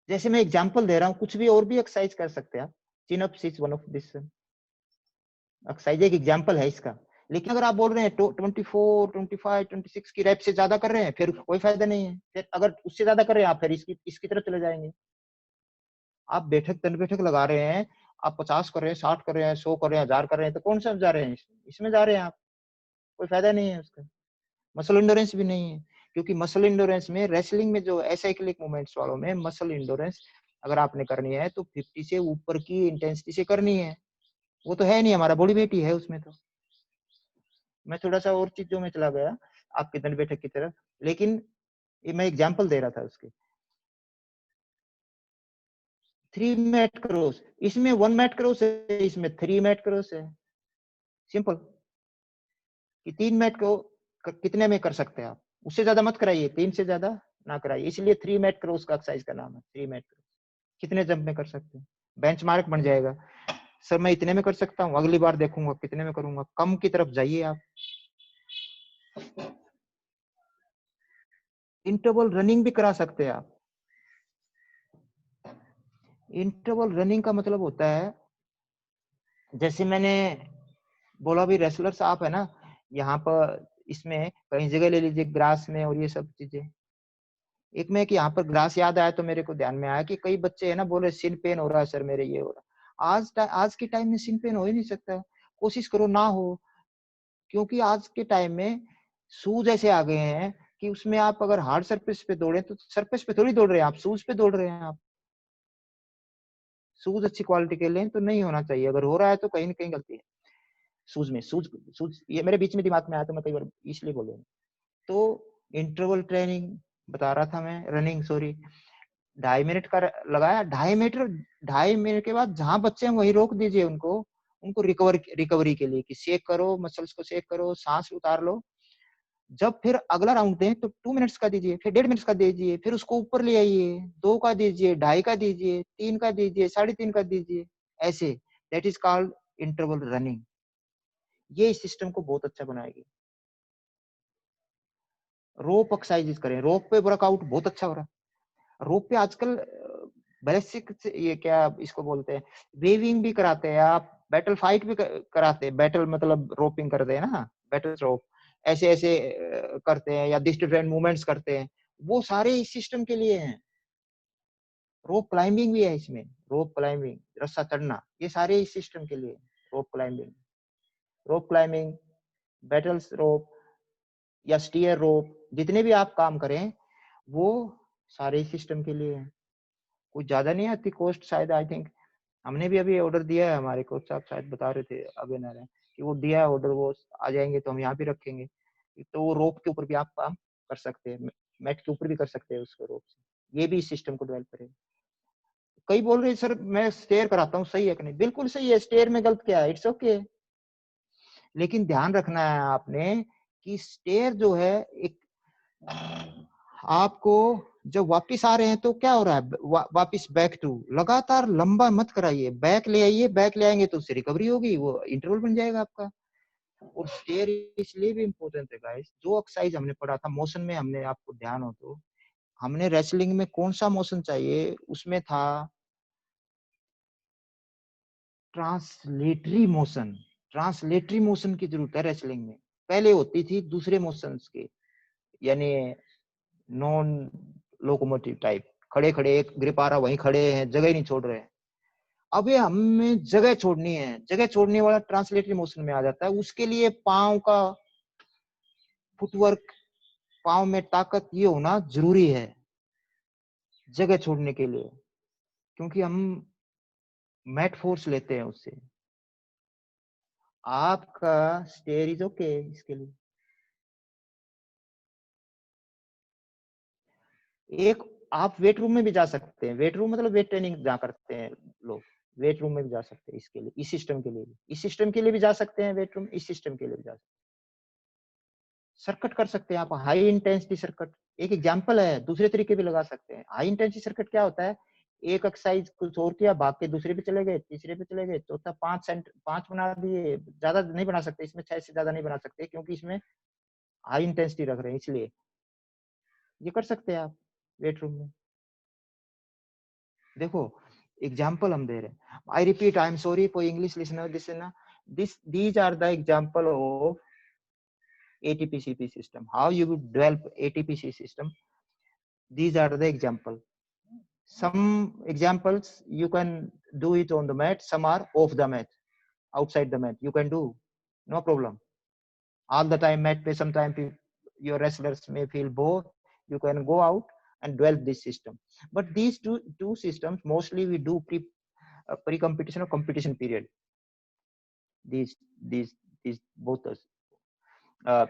जैसे मैं एग्जांपल दे रहा हूँ, कुछ भी और भी एक्सरसाइज कर सकते हैं आप। चिन up is one of this exercise, एक एग्जांपल है इसका। लेकिन अगर आप बोल रहे हैं 24, 25, 26 की रैप से ज्यादा कर रहे हैं, फिर कोई फायदा नहीं है। फिर अगर उससे ज्यादा कर रहे हैं आप, फिर इसकी तरफ चले जाएंगे। आप बैठक तन बैठक लगा रहे हैं, आप 50 कर रहे हैं, 60 कर रहे हैं, 100 कर रहे हैं, 1000 कर रहे हैं, तो कौन सा जा रहे हैं, इसमें जा रहे हैं आप, कोई फायदा नहीं है उसका। मसल इंडोरेंस भी नहीं है, क्योंकि मसल इंडोरेंस में, रेसलिंग में जो एसाइक्लिक मूवमेंट्स वालों में मसल इंडोरेंस अगर आपने करनी है तो 50 से ऊपर की इंटेंसिटी से करनी है। वो तो है नहीं, हमारा बॉडी वेट ही है उसमें। तो मैं थोड़ा सा और चीजों में चला गया आपके दंड बैठक की तरफ, लेकिन ये मैं एग्जांपल दे रहा था उसके। 3 मैट क्रॉस, इसमें 1 मैट क्रॉस है, इसमें 3 मैट क्रॉस है। सिंपल कि 3 मैट को कितने में कर सकते हैं आप, उससे ज्यादा मत कराइए, 3 से ज्यादा ना कराइए, इसलिए 3 मैट क्रॉस का एक्सरसाइज का नाम है 3 मैट क्रॉस। कितने जंप में कर सकते हैं, बेंचमार्क बन जाएगा। सर मैं इतने में कर सकता हूँ, अगली बार देखूंगा कितने में करूंगा, कम की तरफ जाइए आप। इंटरवल रनिंग भी करा सकते हैं आप। इंटरवल रनिंग का मतलब होता है, जैसे मैंने बोला भी रेसलर्स आप है ना, यहाँ पर इसमें कहीं जगह ले लीजिए ग्रास में और ये सब चीजें। एक में कि यहाँ पर ग्रास याद आया तो मेरे को ध्यान में आया कि कई बच्चे है ना बोले सिन पेन हो रहा है सर मेरे, ये हो रहा है। आज के टाइम में सिन पेन हो ही नहीं सकता, कोशिश करो ना हो, क्योंकि आज के टाइम में शूज ऐसे आ गए हैं कि उसमें आप अगर हार्ड सरफेस पे दौड़े तो सरफेस पे थोड़ी दौड़ रहे हैं आप, शूज पे दौड़ रहे हैं आप। शूज अच्छी क्वालिटी के लें तो नहीं होना चाहिए, अगर हो रहा है तो कहीं ना कहीं गलती है शूज में। शूज ये मेरे बीच में दिमाग में आया तो मैं कई बार इसलिए बोल रहा हूँ। तो इंटरवल ट्रेनिंग बता रहा था मैं, रनिंग सॉरी, 2.5 मिनट का लगाया, 2.5 मिनट के बाद जहां बच्चे हैं वहीं रोक दीजिए उनको रिकवरी के लिए कि शेक करो, मसल्स को शेक करो, सांस उतार लो। जब फिर अगला राउंड दें तो 2 मिनट्स का दीजिए, फिर 1.5 मिनट्स का दीजिए, फिर उसको ऊपर ले आइए, 2 का दीजिए, 2.5 का दीजिए, 3 का दीजिए, 3.5 का दीजिए, ऐसे। That is called interval running. ये इस सिस्टम को बहुत अच्छा बनाएगी। रोप एक्सरसाइजेस करें, रोप पे वर्कआउट बहुत अच्छा हो रहा है। रोप पे आजकल बेसिक ये क्या इसको बोलते हैं, वेविंग भी कराते हैं, आप बैटल फाइट भी कराते हैं, बैटल मतलब रोपिंग करते हैं ना, बैटल रोप ऐसे ऐसे करते हैं, या डिफरेंट मूवमेंट्स करते हैं, वो सारे इस सिस्टम के लिए हैं। रोप क्लाइंबिंग भी है इसमें, रोप क्लाइंबिंग, रस्सा चढ़ना, ये सारे इस सिस्टम के लिए। रोप क्लाइंबिंग, बैटल्स रोप या स्टीयर रोप, जितने भी आप काम करें वो सारे सिस्टम के लिए हैं। कुछ ज्यादा नहीं आती कॉस्ट, शायद आई थिंक हमने भी अभी ऑर्डर दिया है, हमारे कोच साहब शायद बता रहे थे अबेनर है कि वो दिया है ऑर्डर, वो आ जाएंगे तो हम यहाँ भी रखेंगे। तो वो रोप के ऊपर भी आप काम कर सकते हैं, मैट के ऊपर भी कर सकते हैं उसको रोप से। ये भी इस सिस्टम को डेवलप करेगा। कई बोल रहे हैं सर मैं स्टेयर कराता हूँ, सही है कि नहीं? बिल्कुल सही है, स्टेयर में गलत क्या है, इट्स ओके। लेकिन ध्यान रखना है आपने कि स्टेयर जो है एक, आपको जब वापिस आ रहे हैं तो क्या हो रहा है, वापिस बैक टू, लगातार लंबा मत कराइए, बैक ले आइए, बैक ले आएंगे तो उससे रिकवरी होगी, वो इंटरवल बन जाएगा आपका। और स्टेयर इसलिए भी इम्पोर्टेंट है गाइस, जो एक्सरसाइज हमने पढ़ा था मोशन में, हमने आपको ध्यान हो तो हमने रेसलिंग में कौन सा मोशन चाहिए, उसमें था ट्रांसलेटरी मोशन। ट्रांसलेटरी मोशन की जरूरत है रेसलिंग में, पहले होती थी दूसरे मोशंस के, यानी नॉन लोकोमोटिव टाइप, खड़े खड़े एक ग्रिप आ रहा वहीं खड़े हैं, जगह ही नहीं छोड़ रहे हैं। अब ये हमें जगह छोड़नी है, जगह छोड़ने वाला ट्रांसलेटरी मोशन में आ जाता है। उसके लिए पांव का फुटवर्क, पांव में ताकत ये होना जरूरी है जगह छोड़ने के लिए, क्योंकि हम मैट फोर्स लेते हैं उससे। आपका स्टेयर इज ओके इसके लिए। एक आप वेट रूम में भी जा सकते हैं, वेट रूम मतलब वेट ट्रेनिंग जहाँ करते हैं लोग, वेट रूम में भी जा सकते हैं इसके लिए, इस सिस्टम के लिए भी, इस सिस्टम के लिए भी जा सकते हैं वेट रूम, इस सिस्टम के लिए भी जा सकते हैं। सर्किट कर सकते हैं आप, हाई इंटेंसिटी सर्किट एक एग्जांपल है, दूसरे तरीके भी लगा सकते हैं। हाई इंटेंसिटी सर्किट क्या होता है, एक एक्सरसाइज कुछ और किया, भाग के दूसरे पे चले गए, तीसरे पे चले गए, चौथा 5 बना दिए, ज्यादा नहीं बना सकते इसमें, 6 से ज्यादा नहीं बना सकते क्योंकि इसमें हाई इंटेंसिटी रख रहे हैं, इसलिए ये कर सकते हैं आप वेट रूम में। देखो एग्जाम्पल हम दे रहे हैं, I repeat, I am sorry for English listener, these are the example of ATP-CP system, how you would develop ATP-C system. These are the example. Some examples you can do it on the mat, some are off the mat, outside the mat, you can do, no problem. All the time mat pe, sometimes your wrestlers may feel bored, you can go out and develop this system. But these two systems mostly we do pre-competition or competition period. These both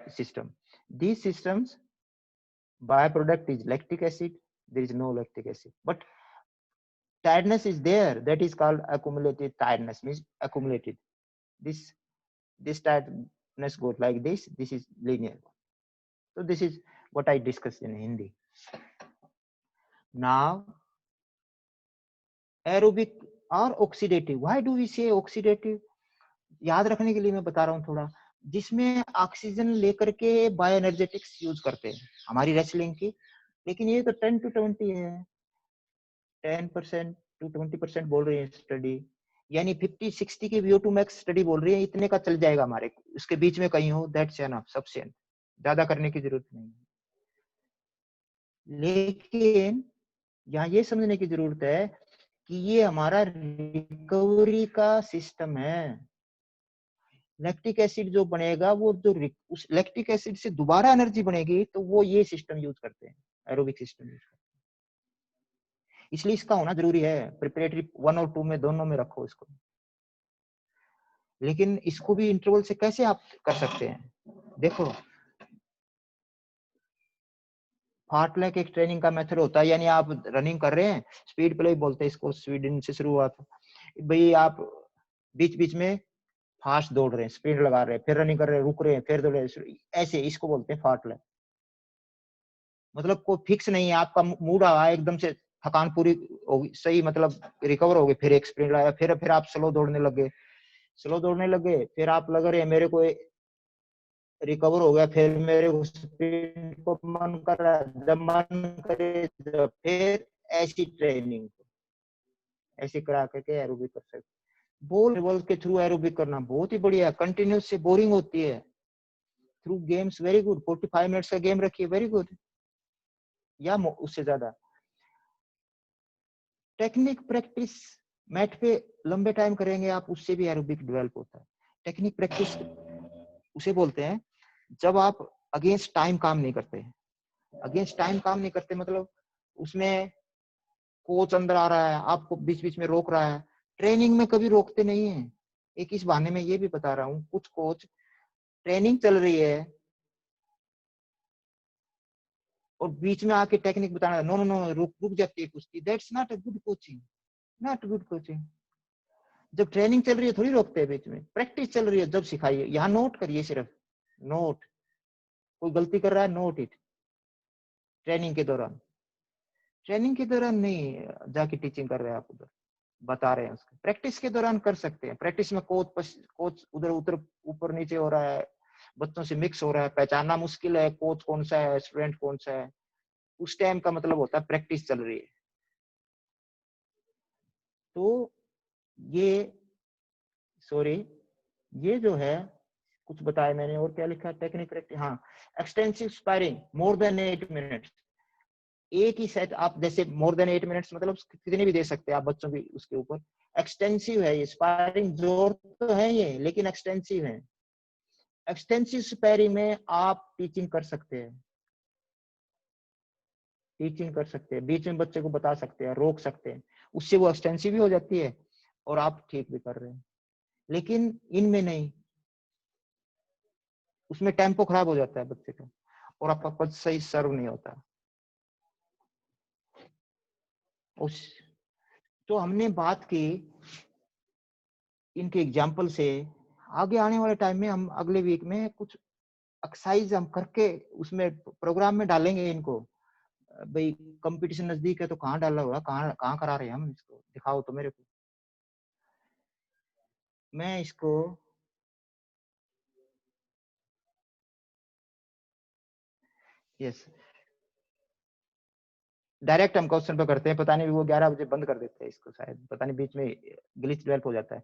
system. These systems byproduct is lactic acid, there is no lactic acid, but tiredness is there, that is called accumulated tiredness, means accumulated. This tiredness goes like this is linear. So this is what I discussed in Hindi. Now aerobic or oxidative, why do we say oxidative? याद रखने के लिए मैं बता रहा हूँ थोड़ा, जिसमें ऑक्सीजन लेकर के बायो एनर्जेटिक्स यूज करते हैं हमारी रेसलिंग की, लेकिन ये तो 10 to 20 है, 10% to 20% बोल रही है स्टडी, यानी 50-60 की VO2 max स्टडी बोल रही है, इतने का चल जाएगा हमारे, उसके बीच में कहीं हो, दैट्स एनफ, सफिशिएंट, ज्यादा करने की जरूरत नहीं। लेकिन यहाँ ये समझने की जरूरत है कि ये हमारा रिकवरी का सिस्टम है। लैक्टिक एसिड जो बनेगा, वो जो उस लैक्टिक एसिड से दोबारा एनर्जी बनेगी, तो वो ये सिस्टम यूज करते हैं, एरोबिक सिस्टम यूज करते हैं। इसलिए इसका होना जरूरी है, प्रिपरेटरी 1 और 2 में, दोनों में रखो इसको। लेकिन इसको भी इंटरवल से कैसे आप कर सकते हैं, देखो फार्टलेक एक ट्रेनिंग का मेथड होता है, यानी आप रनिंग कर रहे हैं, स्पीड प्ले बोलते हैं इसको, स्वीडन से शुरू हुआ था भाई। आप बीच बीच में फास्ट दौड़ रहे हैं, स्पीड लगा रहे हैं, फिर रनिंग कर रहे हैं, रुक रहे हैं, फिर दौड़ रहे हैं, ऐसे इसको बोलते हैं फार्टलेक। मतलब कोई फिक्स नहीं है, आपका मूड आया एकदम से थकान पूरी होगी, सही मतलब रिकवर हो गए, फिर एक स्प्रिंट लगाया, फिर आप स्लो दौड़ने लगे, फिर आप लग रहे हैं मेरे को रिकवर हो गया, फिर मेरे को स्प्रिंट को मन कर रहा है, जब मन करे फिर ऐसी ट्रेनिंग ऐसे करा करके एरोबिक कर सकते। बॉल के थ्रू एरोबिक करना बहुत ही बढ़िया, कंटिन्यूस से बोरिंग होती है। Through games very good, 45 minutes का गेम रखिए, वेरी गुड, या उससे ज्यादा। टेक्निक प्रैक्टिस मैट पे लंबे टाइम करेंगे आप, उससे भी एरोबिक डेवलप होता है। टेक्निक प्रैक्टिस उसे बोलते हैं जब आप अगेंस्ट टाइम काम नहीं करते। अगेंस्ट टाइम काम नहीं करते मतलब उसमें कोच अंदर आ रहा है, आपको बीच बीच में रोक रहा है। ट्रेनिंग में कभी रोकते नहीं है। एक इस बहाने में ये भी बता रहा हूँ, कुछ कोच ट्रेनिंग चल रही है और बीच में आके टेक्निक बताना, नो नो नो, रुक जाती है कुश्ती, that's not a good coaching, not good coaching. जब ट्रेनिंग चल रही है थोड़ी रोकते हैं, बीच में प्रैक्टिस चल रही है जब सिखाइए। यहाँ नोट करिए, सिर्फ नोट, कोई गलती कर रहा है नोट इट। ट्रेनिंग के दौरान नहीं जाके टीचिंग कर रहे हैं आप, उधर बता रहे हैं उसको। प्रैक्टिस के दौरान कर सकते हैं। प्रैक्टिस में कोच उधर ऊपर नीचे हो रहा है, बच्चों से मिक्स हो रहा है, पहचानना मुश्किल है कोच कौन सा है, स्टूडेंट कौन सा है। उस टाइम का मतलब होता है प्रैक्टिस चल रही है। तो ये जो है कुछ बताया मैंने, और क्या लिखा टेक्निक प्रैक्टिस। हाँ, extensive sparring more than 8 minutes. एक ही सेट आप जैसे मोर देन 8 मिनट्स मतलब कितने भी दे सकते हैं आप बच्चों की उसके ऊपर। एक्सटेंसिव है ये स्पारिंग, जोर तो है ये लेकिन एक्सटेंसिव है। एक्सटेंसिव स्पारिंग में आप टीचिंग कर सकते हैं, बीच में बच्चे को बता सकते हैं, रोक सकते हैं, उससे वो एक्सटेंसिव भी हो जाती है और आप ठीक भी कर रहे हैं। लेकिन इनमें नहीं, उसमें टेम्पो खराब हो जाता है बच्चे का और आपका पद सही सर्व नहीं होता। तो हमने बात की इनके एग्जाम्पल से। आगे आने वाले टाइम में हम अगले वीक में कुछ एक्सरसाइज हम करके उसमें प्रोग्राम में डालेंगे इनको। भाई कंपटीशन नजदीक है तो कहाँ डाला हुआ, कहाँ करा रहे हैं हम, इसको दिखाओ तो मेरे को। मैं इसको यस डायरेक्ट हम क्वेश्चन पे करते हैं। पता नहीं वो 11 बजे बंद कर देते हैं इसको, शायद पता नहीं बीच में ग्लिच डेवलप हो जाता है।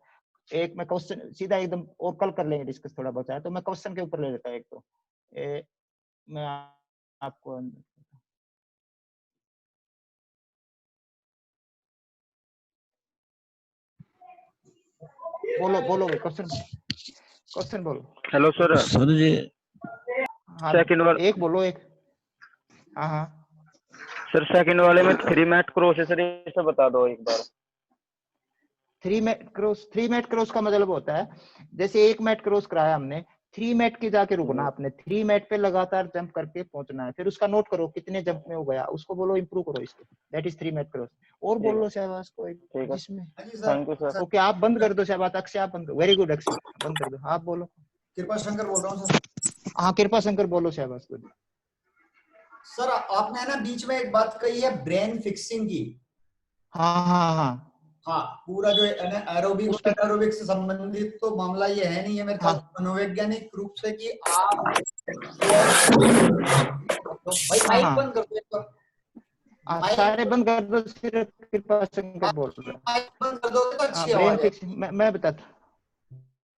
एक मैं क्वेश्चन सीधा एकदम, और कल कर लेंगे डिस्कस, थोड़ा बचा है तो मैं क्वेश्चन के ऊपर ले लेता है। एक तो मैं आपको बोलो क्वेश्चन बोलो। Hello sir. सर जी हाँ, सेकंड वाले एक बोलो एक। हाँ सर, सेकंड वाले में 3 मैट क्रॉस है सर, ये बता दो एक बार। 3 मैट क्रॉस का मतलब होता है जैसे 1 मैट क्रॉस कराया हमने, 3 मैट के जाके रुकना आपने, 3 मैट पे लगातार जंप करके पहुंचना है, फिर उसका नोट करो कितने जंप में हो गया, उसको बोलो इंप्रूव करो इसको, दैट इज 3 मैट क्रॉस। और बोल लो शहबाज को जिसमें। Thank you sir. ओके, आप बंद कर दो शहबाज, अक्षय आप बंद, वेरी गुड अक्षय बंद कर दो। आप बोलो। कृपा शंकर बोल रहा हूँ सर। हाँ कृपा शंकर बोलो शहबाज को। सर आपने है ना बीच में एक बात कही है ब्रेन फिक्सिंग की। हाँ पूरा जो एरोबिक और एरोबिक से संबंधित तो मामला ये है नहीं है मेरे ख्याल मनोवैज्ञानिक रूप से कि आप भाई माइक बंद कर दो एक बार, सारे बंद कर दो, सिर्फ कृपा शंकर बोल रहा है। माइक बंद कर दो तो अच्छी आवाज है। मैं बताता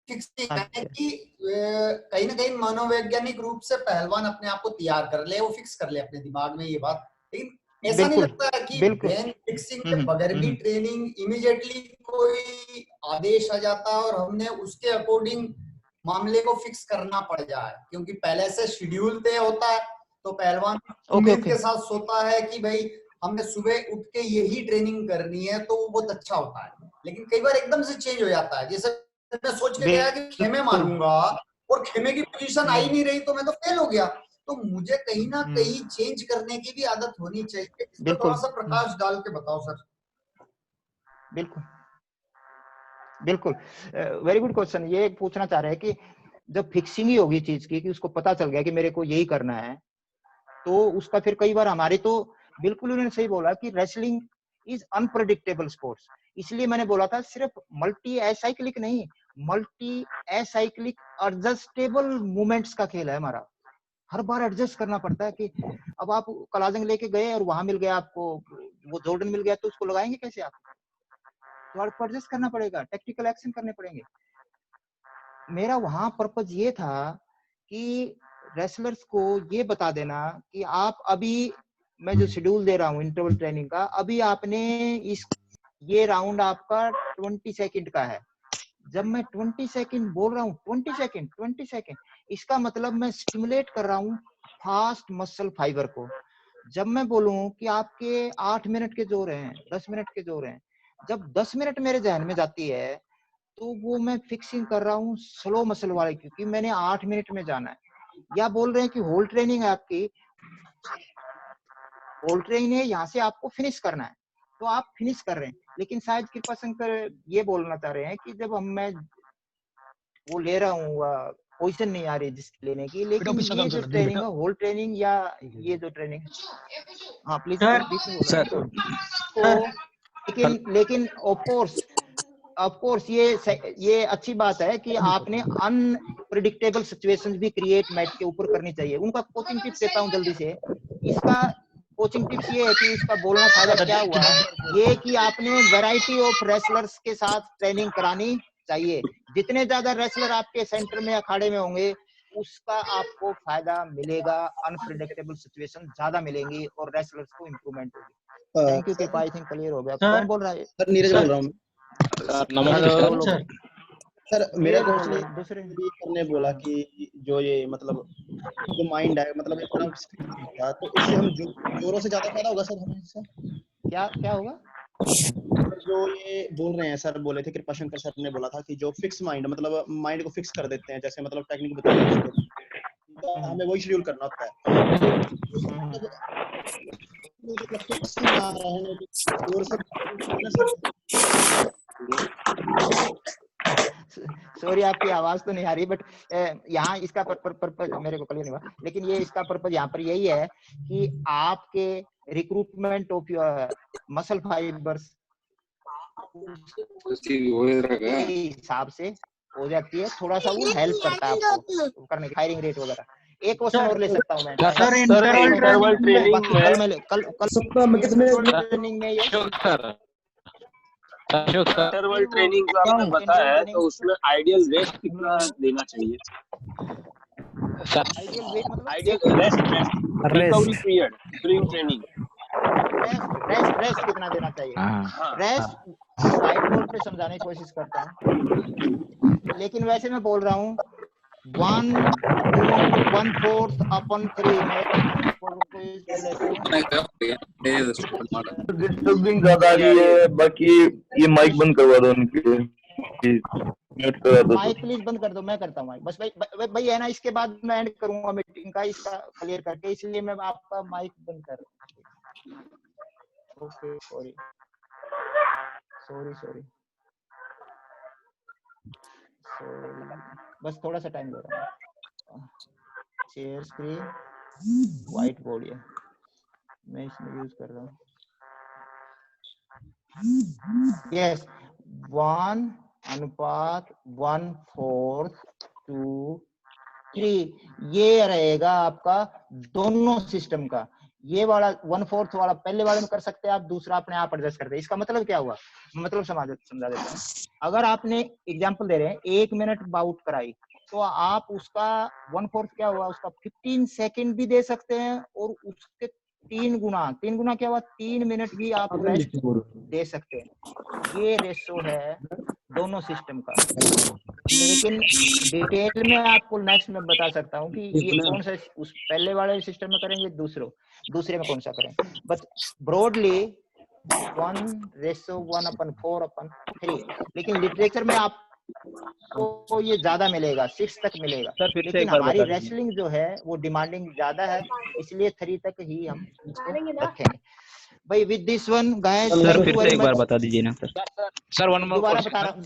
फिक्सिंग है कि कहीं ना कहीं मनोवैज्ञानिक रूप से पहलवान अपने आप को तैयार कर ले, वो फिक्स कर ले अपने दिमाग में ये बात। लेकिन ऐसा नहीं लगता है कि ब्रेन फिक्सिंग के बगैर भी ट्रेनिंग इमीडिएटली कोई आदेश आ जाता है और हमने उसके अकॉर्डिंग मामले को फिक्स करना पड़ जाए, क्योंकि पहले से शेड्यूल तय होता है तो पहलवान उम्मीद के साथ सोता है कि भाई हमने सुबह उठ के यही ट्रेनिंग करनी है, तो वो बहुत अच्छा होता है। लेकिन कई बार एकदम से चेंज हो जाता है, जैसे मैं सोच के गया कि खेमे मारूंगा और खेमे की पोजीशन आई नहीं रही तो मैं तो फेल हो गया। तो मुझे कहीं ना कहीं चेंज करने की भी आदत होनी चाहिए। इस पर थोड़ा सा प्रकाश डाल के बताओ सर। बिल्कुल बिल्कुल, वेरी गुड क्वेश्चन। ये पूछना चाह रहे हैं कि जब फिक्सिंग ही होगी चीज की, कि उसको पता चल गया कि मेरे को यही करना है, तो उसका फिर कई बार हमारे तो बिल्कुल उन्होंने सही बोला कि रेसलिंग इज अनप्रेडिक्टेबल स्पोर्ट्स। इसलिए मैंने बोला था सिर्फ मल्टी एसाइक्लिक नहीं, मल्टी एसाइक्लिक एडजस्टेबल मूवमेंट्स का खेल है हमारा। हर बार एडजस्ट करना पड़ता है कि अब आप कलाजंग लेके गए और वहां मिल गया आपको, वो जॉर्डन मिल गया, तो उसको लगाएंगे कैसे आप? तो आपको एडजस्ट करना पड़ेगा, टेक्टिकल एक्शन करने पड़ेंगे। मेरा वहां पर्पज ये था कि रेसलर्स को ये बता देना कि आप अभी, मैं जो शेड्यूल दे रहा हूँ इंटरवल ट्रेनिंग का, अभी आपने ये राउंड आपका 20 सेकंड का है। जब मैं 20 सेकंड बोल रहा हूँ, 20 सेकंड, इसका मतलब मैं स्टिमुलेट कर रहा हूँ फास्ट मसल फाइबर को। जब मैं बोलूं कि आपके 8 मिनट के जोर हैं, 10 मिनट के जोर हैं, जब 10 मिनट मेरे ध्यान में जाती है तो वो मैं फिक्सिंग कर रहा हूँ स्लो मसल वाले, क्योंकि मैंने 8 मिनट में जाना है। या बोल रहे हैं कि होल ट्रेनिंग है आपकी, होल ट्रेनिंग है, यहाँ से आपको फिनिश करना है, तो आप फिनिश कर रहे हैं। लेकिन शायद कृपा शंकर ये बोलना चाह रहे हैं कि जब मैं वो ले रहा हूँ, पोजीशन नहीं आ रही जिसकी लेने की, लेकिन ये जो ट्रेनिंग है होल ट्रेनिंग या ये जो ट्रेनिंग, हाँ प्लीज तो लेकिन ऑफ कोर्स ये अच्छी बात है कि आपने अनप्रेडिक्टेबल सिचुएशंस भी क्रिएट मैट के ऊपर करनी चाहिए। उनका कोचिंग टिप्स देता हूँ जल्दी से। इसका कोचिंग टिप्स ये है कि इसका बोलना फायदा क्या हुआ, ये कि आपने वैरायटी ऑफ रेसलर्स के साथ ट्रेनिंग करानी चाहिए। जितने ज्यादा रेसलर आपके सेंटर में अखाड़े में होंगे, उसका आपको फायदा मिलेगा, अनप्रेडिक्टेबल सिचुएशन ज्यादा मिलेंगी और रेसलर्स को इम्प्रूवमेंट होगी। थैंक यू कृपा, आई थिंक क्लियर हो गया। कौन बोल रहा है? सर नीरज बोल रहा हूँ। नमस्कार सर मेरा क्वेश्चन दूसरे ने बोला कि जो ये मतलब जो माइंड है, मतलब इतना था, तो इससे हम जोरों से ज्यादा फायदा होगा सर हमें इससे? क्या होगा? जो ये बोल रहे हैं सर, बोले थे कृपा शंकर सर ने बोला था कि जो फिक्स माइंड, मतलब माइंड को फिक्स कर देते हैं, जैसे मतलब टेक्निक बताते तो हमें वही शेड्यूल करना होता है। सॉरी आपकी आवाज तो नहीं आ रही, बट यहाँ इसका पर्पज मेरे को क्लियर नहीं हुआ, लेकिन ये इसका पर्पज यहाँ पर यही है कि आपके recruitment of your muscle fibres हिसाब से हो जाती है, थोड़ा सा वो हेल्प करता है आपको करने की फायरिंग रेट वगैरह। एक क्वेश्चन और ले सकता हूँ मैं? सर इंटरवल ट्रेनिंग में इंटरवल ट्रेनिंग का आपने बताया है, तो उसमें आइडियल रेस्ट कितना देना चाहिए? Ideal rest recovery period during training, rest कितना देना चाहिए? रेस्ट व्हाइट बोर्ड पे समझाने की कोशिश करता हूँ, लेकिन वैसे मैं बोल रहा हूँ 1 2 1/4 upon 3 डिस्टर्बिंग ज्यादा आ रही है। बाकी ये माइक बंद करवा दो उनके, म्यूट करवा दो। माइक प्लीज बंद कर दो, मैं करता हूँ माइक। बस भाई है ना, इसके बाद मैं एंड करूंगा मीटिंग का, इसका क्लियर करके, इसलिए मैं आपका माइक बंद कर रहा हूँ। ओके सॉरी बस थोड़ा सा टाइम ले रहा हूँ। शेयर स्क्रीन, व्हाइट बोर्ड है, मैं इसमें यूज कर रहा हूँ। यस 1:1/4 2 3 ये रहेगा आपका दोनों सिस्टम का। ये वाला 1/4 वाला पहले वाले में कर सकते हैं आप, दूसरा अपने आप एडजस्ट करते हैं। इसका मतलब क्या हुआ, मतलब समझा देता हूँ। अगर आपने एग्जांपल दे रहे हैं 1 मिनट बाउट कराई, तो आप उसका 1/4 क्या हुआ, उसका 15 सेकंड भी दे सकते हैं, और उसके 3 गुना क्या हुआ, 3 मिनट भी आप रेस्ट दे सकते हैं। ये रेशो है दोनों सिस्टम का। लेकिन डिटेल में आपको नेक्स्ट में बता सकता हूँ कि ये कौन सा उस पहले वाले सिस्टम में करेंगे, दूसरे में कौन सा करें। But broadly 1:1/4/3। लेकिन लिटरेचर में आप को ये ज्यादा मिलेगा, 6 तक मिलेगा। सर फिर से लेकिन एक बार हमारी बता दीजिए। रेसलिंग जो है वो डिमांडिंग ज्यादा है, इसलिए 3 तक ही हम इसको रखेंगे भाई। With this one guys, sir thank फिर यू से वेरी एक बार मच। बता दीजिए ना सर। सर वन मोर दोबारा क्वेश्चन बता रहा हूँ,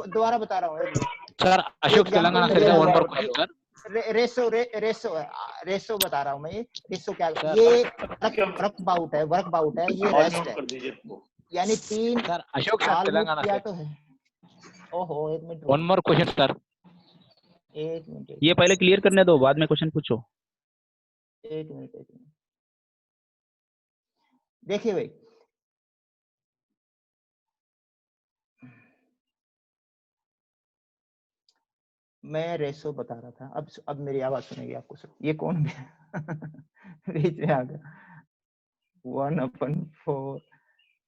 दोबारा बता रहा हूँ। सर, अशोक तेलंगाना से वन मोर क्वेश्चन सर। रेसो बता रहा हूँ मैं। रेसो क्या, ये वर्कआउट है, वर्कआउट है, ये रेस्ट है, यानी 3 सर अशोक सर साल में तेलंगाना किया से। तो है। ओहो, 1 minute one more question sir. 1 minute, ये पहले क्लियर करने दो, बाद में क्वेश्चन पूछो। 1 मिनट। देखिए भाई, मैं रेसो बता रहा था। अब मेरी आवाज सुनेगी आपको सब। ये कौन बीच में आ गया? 1/4,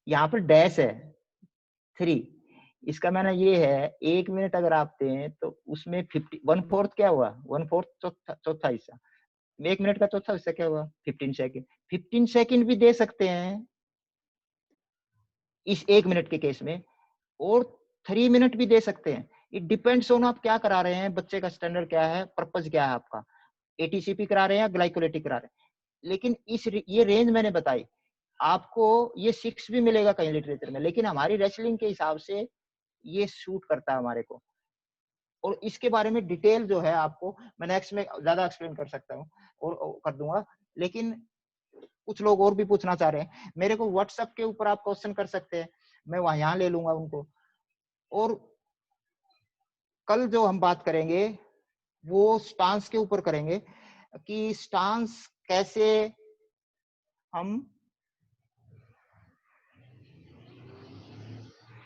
यहाँ पर डैश है 3। इसका माना ये है 1 मिनट अगर आप दें तो उसमें 1/4 क्या हुआ? 1/4 चौथा हिस्सा। 1 मिनट का चौथा हिस्सा क्या हुआ? 15 सेकंड। 15 सेकंड भी दे सकते हैं इस 1 मिनट के केस में, और 3 मिनट भी दे सकते हैं। इट डिपेंड्स ऑन आप क्या करा रहे हैं, बच्चे का स्टैंडर्ड क्या है, पर्पज क्या है आपका, एटीसीपी करा रहे हैं या ग्लाइकोलाइटिक करा रहे हैं। लेकिन ये रेंज मैंने बताई आपको, ये 6 भी मिलेगा कहीं लिटरेचर में, लेकिन हमारी रेसलिंग के हिसाब से ये शूट करता है हमारे को। और इसके बारे में डिटेल जो है आपको मैं नेक्स्ट में ज्यादा एक्सप्लेन कर सकता हूँ और कर दूंगा। लेकिन कुछ लोग और भी पूछना चाह रहे हैं, मेरे को व्हाट्सएप के ऊपर आप क्वेश्चन कर सकते हैं, मैं वहां यहाँ ले लूंगा उनको। और कल जो हम बात करेंगे वो स्टांस के ऊपर करेंगे कि स्टांस कैसे हम,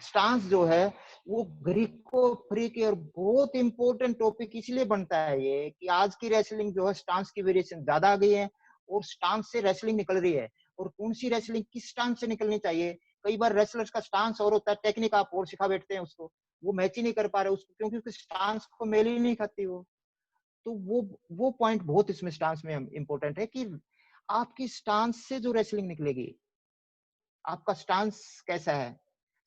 स्टांस जो है वो ग्रीको फ्रीक और बहुत इंपॉर्टेंट टॉपिक इसलिए बनता है ये कि आज की रेसलिंग जो है स्टांस की वेरिएशन ज्यादा आ गई है और स्टांस से रेसलिंग निकल रही है। और कौन सी रेसलिंग किस स्टांस से निकलनी चाहिए? कई बार रेसलर्स का स्टांस और होता है, टेक्निक आप और सिखा बैठते हैं उसको, वो मैच ही नहीं कर पा रहे उसको, क्योंकि उसके स्टांस को मेल ही नहीं खाती वो। तो वो पॉइंट बहुत इसमें स्टांस में इंपॉर्टेंट है कि आपकी स्टांस से जो रेसलिंग निकलेगी, आपका स्टांस कैसा है।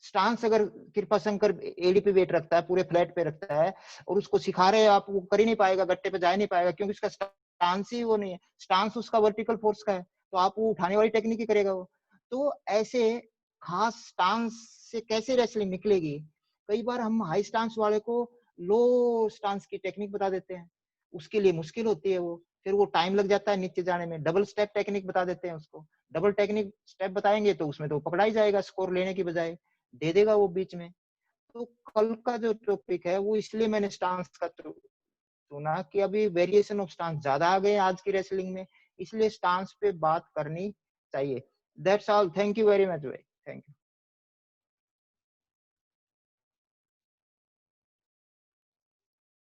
स्टांस अगर कृपा शंकर एडी पे वेट रखता है, पूरे फ्लैट पे रखता है और उसको सिखा रहे हैं आप, वो कर ही नहीं पाएगा, गट्टे पे जा ही नहीं पाएगा, क्योंकि उसका स्टांस ही वो नहीं है। स्टांस उसका वर्टिकल फोर्स का है, तो आप वो उठाने वाली टेक्निक ही करेगा वो। तो ऐसे खास स्टांस से कैसे रेसलिंग निकलेगी? कई बार हम हाई स्टांस वाले को लो स्टांस की टेक्निक बता देते हैं, उसके लिए मुश्किल होती है वो, फिर वो टाइम लग जाता है नीचे जाने में। डबल स्टेप टेक्निक बता देते हैं उसको, डबल टेक्निक स्टेप बताएंगे तो उसमें तो पकड़ा ही जाएगा, स्कोर लेने की बजाय दे देगा वो बीच में। तो कल का जो टॉपिक है वो इसलिए मैंने स्टांस का चुना कि अभी वेरिएशन ऑफ स्टांस ज्यादा आ गए आज की रेसलिंग में, इसलिए स्टांस पे बात करनी चाहिए। That's all, thank you very much भाई, थैंक यू।